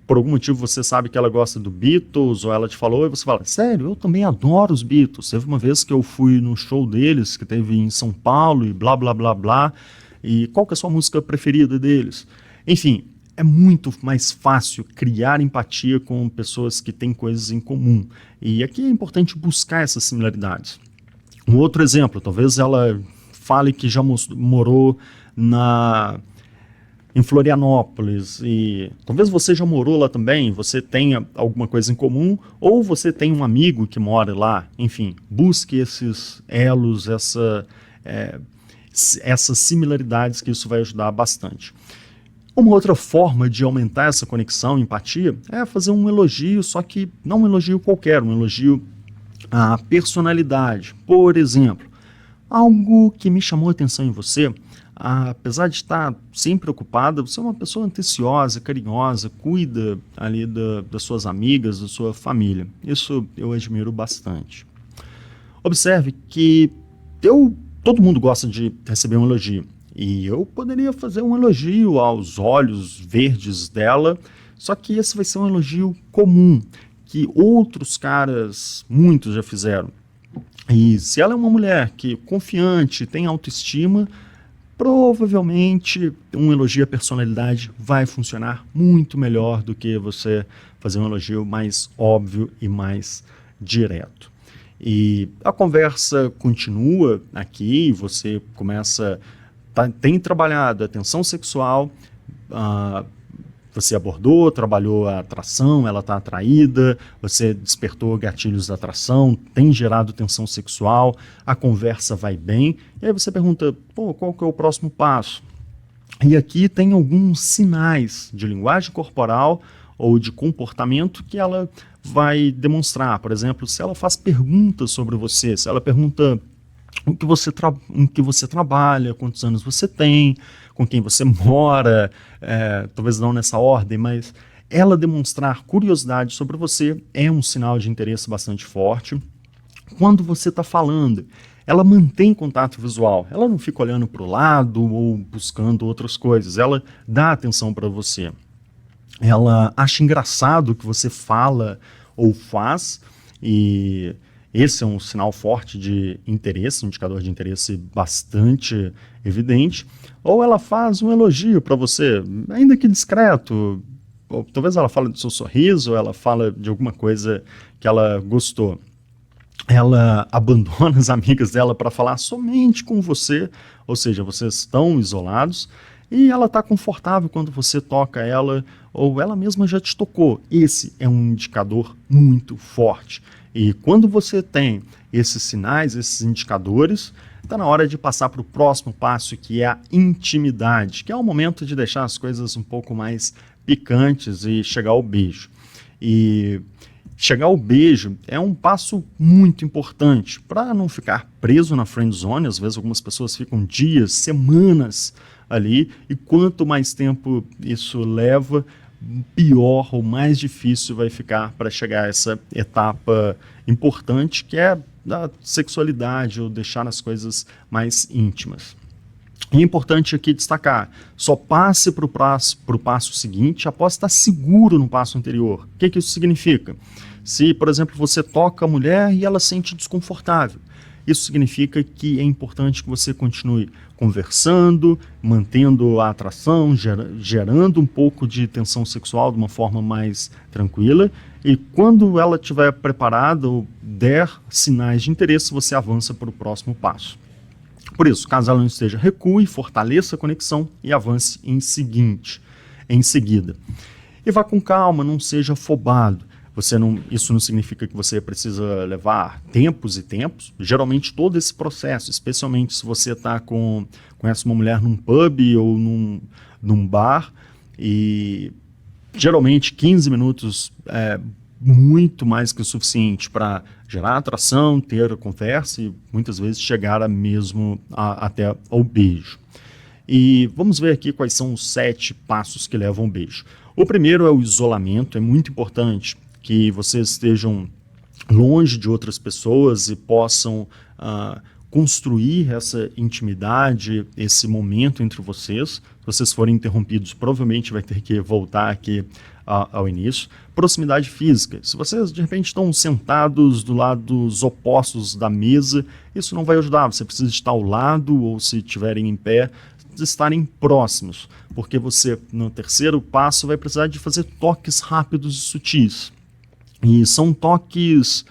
Speaker 1: Por algum motivo você sabe que ela gosta do Beatles, ou ela te falou, e você fala, sério, eu também adoro os Beatles. Teve uma vez que eu fui no show deles, que teve em São Paulo, e blá, blá, blá, blá. E qual que é a sua música preferida deles? Enfim, é muito mais fácil criar empatia com pessoas que têm coisas em comum. E aqui é importante buscar essas similaridades. Um outro exemplo, talvez ela fale que já morou em Florianópolis, e talvez você já morou lá também, você tenha alguma coisa em comum, ou você tem um amigo que mora lá, enfim, busque esses elos, essas similaridades, que isso vai ajudar bastante. Uma outra forma de aumentar essa conexão, empatia, é fazer um elogio, só que não um elogio qualquer, um elogio à personalidade. Por exemplo, algo que me chamou a atenção em você, apesar de estar sempre ocupada, você é uma pessoa atenciosa, carinhosa, cuida ali das suas amigas, da sua família. Isso eu admiro bastante. Observe que todo mundo gosta de receber um elogio. E eu poderia fazer um elogio aos olhos verdes dela, só que esse vai ser um elogio comum, que outros caras, muitos já fizeram. E se ela é uma mulher que confiante, tem autoestima, provavelmente um elogio à personalidade vai funcionar muito melhor do que você fazer um elogio mais óbvio e mais direto. E a conversa continua aqui, você começa, tem trabalhado a tensão sexual, você abordou, trabalhou a atração, ela está atraída, você despertou gatilhos da atração, tem gerado tensão sexual, a conversa vai bem, e aí você pergunta, qual que é o próximo passo? E aqui tem alguns sinais de linguagem corporal ou de comportamento que ela vai demonstrar. Por exemplo, se ela faz perguntas sobre você, se ela pergunta em que você trabalha, quantos anos você tem, com quem você mora, talvez não nessa ordem, mas ela demonstrar curiosidade sobre você é um sinal de interesse bastante forte. Quando você está falando, ela mantém contato visual, ela não fica olhando para o lado ou buscando outras coisas, ela dá atenção para você. Ela acha engraçado o que você fala ou faz, e esse é um sinal forte de interesse, um indicador de interesse bastante evidente. Ou ela faz um elogio para você, ainda que discreto, ou talvez ela fale do seu sorriso, ou ela fala de alguma coisa que ela gostou. Ela abandona as amigas dela para falar somente com você, ou seja, vocês estão isolados, e ela está confortável quando você toca ela, ou ela mesma já te tocou. Esse é um indicador muito forte. E quando você tem esses sinais, esses indicadores, está na hora de passar para o próximo passo, que é a intimidade, que é o momento de deixar as coisas um pouco mais picantes e chegar ao beijo. E chegar ao beijo é um passo muito importante para não ficar preso na friend zone. Às vezes algumas pessoas ficam dias, semanas ali, e quanto mais tempo isso leva, pior ou mais difícil vai ficar para chegar a essa etapa importante, que é a sexualidade, ou deixar as coisas mais íntimas. E é importante aqui destacar, só passe para o passo seguinte após estar seguro no passo anterior. O que isso significa? Se, por exemplo, você toca a mulher e ela se sente desconfortável, isso significa que é importante que você continue conversando, mantendo a atração, gerando um pouco de tensão sexual de uma forma mais tranquila, e quando ela estiver preparada ou der sinais de interesse, você avança para o próximo passo. Por isso, caso ela não esteja, recue, fortaleça a conexão e avance em seguida. E vá com calma, não seja afobado. Isso não significa que você precisa levar tempos e tempos. Geralmente todo esse processo, especialmente se você conhece uma mulher num pub ou num bar, e geralmente 15 minutos é muito mais que o suficiente para gerar atração, ter a conversa e muitas vezes chegar até ao beijo. E vamos ver aqui quais são os 7 passos que levam ao beijo. O primeiro é o isolamento. É muito importante que vocês estejam longe de outras pessoas e possam construir essa intimidade, esse momento entre vocês. Se vocês forem interrompidos, provavelmente vai ter que voltar aqui ao início. Proximidade física. Se vocês de repente estão sentados do lados opostos da mesa, isso não vai ajudar. Você precisa estar ao lado, ou se estiverem em pé, estarem próximos, porque você, no terceiro passo, vai precisar de fazer toques rápidos e sutis. E são toques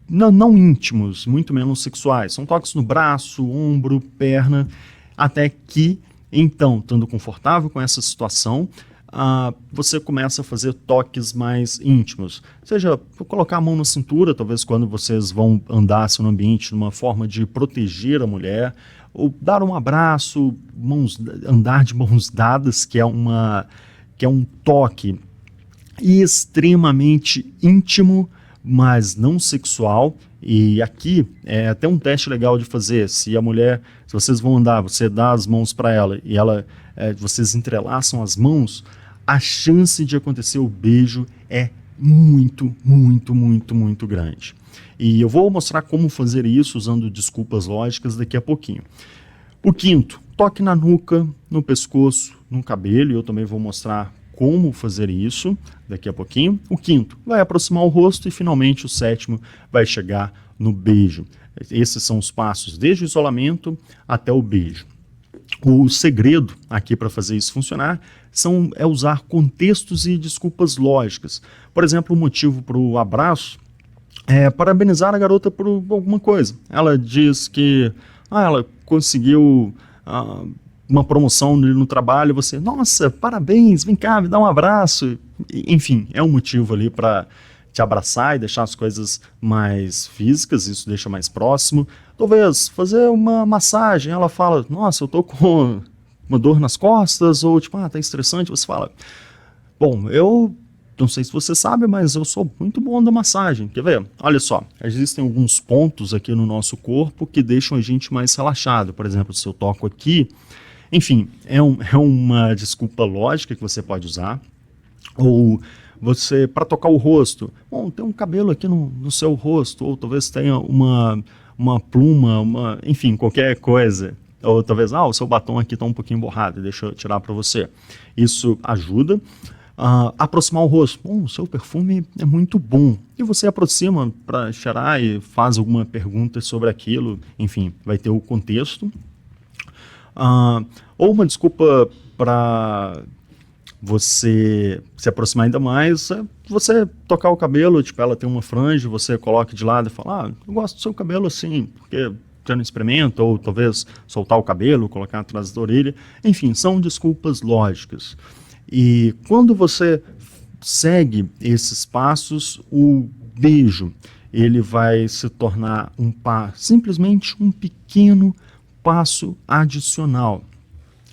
Speaker 1: não íntimos, muito menos sexuais. São toques no braço, ombro, perna, até que, então, estando confortável com essa situação, você começa a fazer toques mais íntimos. Seja, colocar a mão na cintura, talvez quando vocês vão andar no ambiente, numa forma de proteger a mulher, ou dar um abraço, andar de mãos dadas, que é um toque extremamente íntimo, mas não sexual. E aqui é até um teste legal de fazer. Se vocês vão andar, você dá as mãos para ela e vocês entrelaçam as mãos, a chance de acontecer o beijo é muito, muito, muito, muito grande. E eu vou mostrar como fazer isso usando desculpas lógicas daqui a pouquinho. O quinto, toque na nuca, no pescoço, no cabelo, e eu também vou mostrar como fazer isso daqui a pouquinho. O quinto vai aproximar o rosto e finalmente o sétimo vai chegar no beijo. Esses são os passos desde o isolamento até o beijo. O segredo aqui para fazer isso funcionar é usar contextos e desculpas lógicas. Por exemplo, o motivo para o abraço é parabenizar a garota por alguma coisa. Ela diz que ela conseguiu uma promoção no trabalho, você, nossa, parabéns, vem cá, me dá um abraço. Enfim, é um motivo ali para te abraçar e deixar as coisas mais físicas, isso deixa mais próximo. Talvez fazer uma massagem, ela fala, nossa, eu tô com uma dor nas costas, ou tipo, tá estressante, você fala, bom, eu não sei se você sabe, mas eu sou muito bom da massagem, quer ver? Olha só, existem alguns pontos aqui no nosso corpo que deixam a gente mais relaxado, por exemplo, se eu toco aqui, enfim, é uma desculpa lógica que você pode usar, ou você, para tocar o rosto, bom, tem um cabelo aqui no seu rosto, ou talvez tenha uma pluma, enfim, qualquer coisa. Ou talvez, o seu batom aqui está um pouquinho borrado, deixa eu tirar para você. Isso ajuda a aproximar o rosto. Bom, o seu perfume é muito bom. E você aproxima para cheirar e faz alguma pergunta sobre aquilo. Enfim, vai ter o contexto. Ou uma desculpa para você se aproximar ainda mais, você tocar o cabelo, tipo, ela tem uma franja, você coloca de lado e fala, eu gosto do seu cabelo assim, porque já não experimenta, ou talvez soltar o cabelo, colocar atrás da orelha, enfim, são desculpas lógicas. E quando você segue esses passos, o beijo, ele vai se tornar simplesmente um pequeno passo adicional.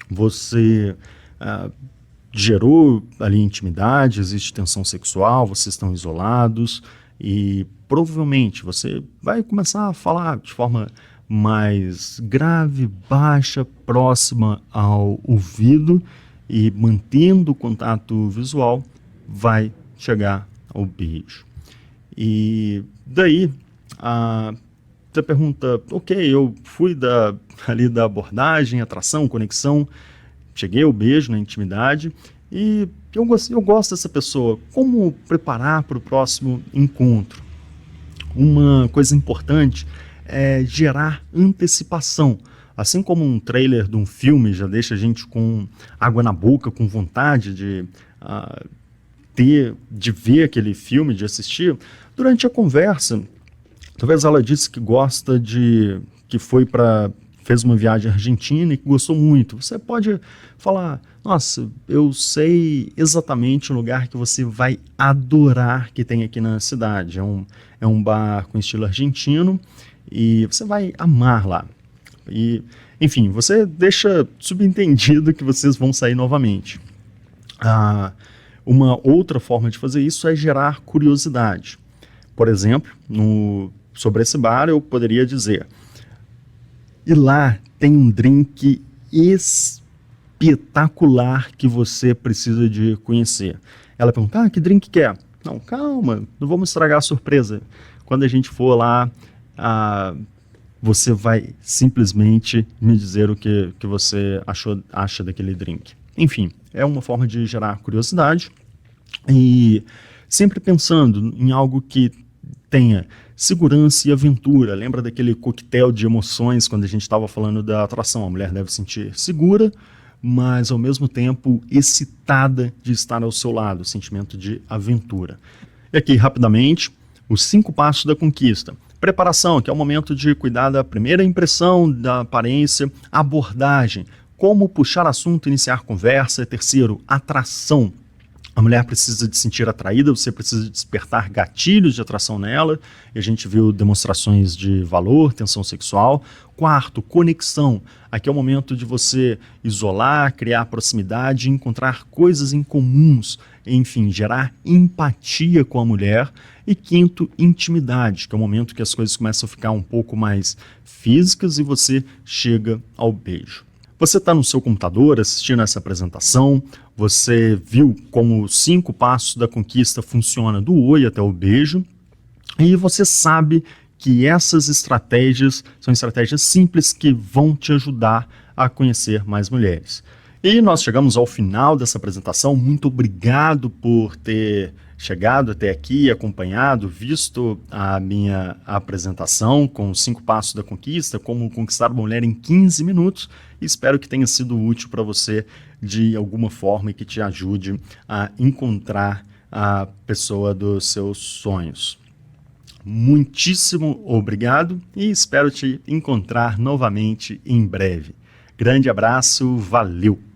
Speaker 1: Você gerou ali intimidade, existe tensão sexual, vocês estão isolados e provavelmente você vai começar a falar de forma mais grave, baixa, próxima ao ouvido e mantendo o contato visual vai chegar ao beijo. E daí você pergunta, ok, eu fui ali da abordagem, atração, conexão, cheguei ao beijo na intimidade e eu gosto dessa pessoa. Como preparar para o próximo encontro? Uma coisa importante é gerar antecipação. Assim como um trailer de um filme já deixa a gente com água na boca, com vontade de ver aquele filme, de assistir, durante a conversa, talvez ela disse que fez uma viagem à Argentina e que gostou muito. Você pode falar, nossa, eu sei exatamente o lugar que você vai adorar que tem aqui na cidade. É um bar com estilo argentino e você vai amar lá. E, enfim, você deixa subentendido que vocês vão sair novamente. Uma outra forma de fazer isso é gerar curiosidade. Por exemplo, sobre esse bar eu poderia dizer, e lá tem um drink espetacular que você precisa de conhecer. Ela pergunta, que drink que é? Não, calma, não vamos estragar a surpresa. Quando a gente for lá, você vai simplesmente me dizer o que você acha daquele drink. Enfim, é uma forma de gerar curiosidade e sempre pensando em algo que tenha segurança e aventura. Lembra daquele coquetel de emoções quando a gente estava falando da atração? A mulher deve se sentir segura, mas ao mesmo tempo excitada de estar ao seu lado, sentimento de aventura. E aqui, rapidamente, os 5 passos da conquista. Preparação, que é o momento de cuidar da primeira impressão, da aparência. Abordagem, como puxar assunto, iniciar conversa. Terceiro, atração. A mulher precisa de sentir atraída, você precisa despertar gatilhos de atração nela, e a gente viu demonstrações de valor, tensão sexual. Quarto, conexão. Aqui é o momento de você isolar, criar proximidade, encontrar coisas em comuns, enfim, gerar empatia com a mulher. E quinto, intimidade, que é o momento que as coisas começam a ficar um pouco mais físicas e você chega ao beijo. Você está no seu computador assistindo essa apresentação, você viu como os 5 passos da conquista funcionam do oi até o beijo, e você sabe que essas estratégias são estratégias simples que vão te ajudar a conhecer mais mulheres. E nós chegamos ao final dessa apresentação. Muito obrigado por ter chegado até aqui, acompanhado, visto a minha apresentação com os 5 passos da conquista, como conquistar uma mulher em 15 minutos. Espero que tenha sido útil para você de alguma forma e que te ajude a encontrar a pessoa dos seus sonhos. Muitíssimo obrigado e espero te encontrar novamente em breve. Grande abraço, valeu!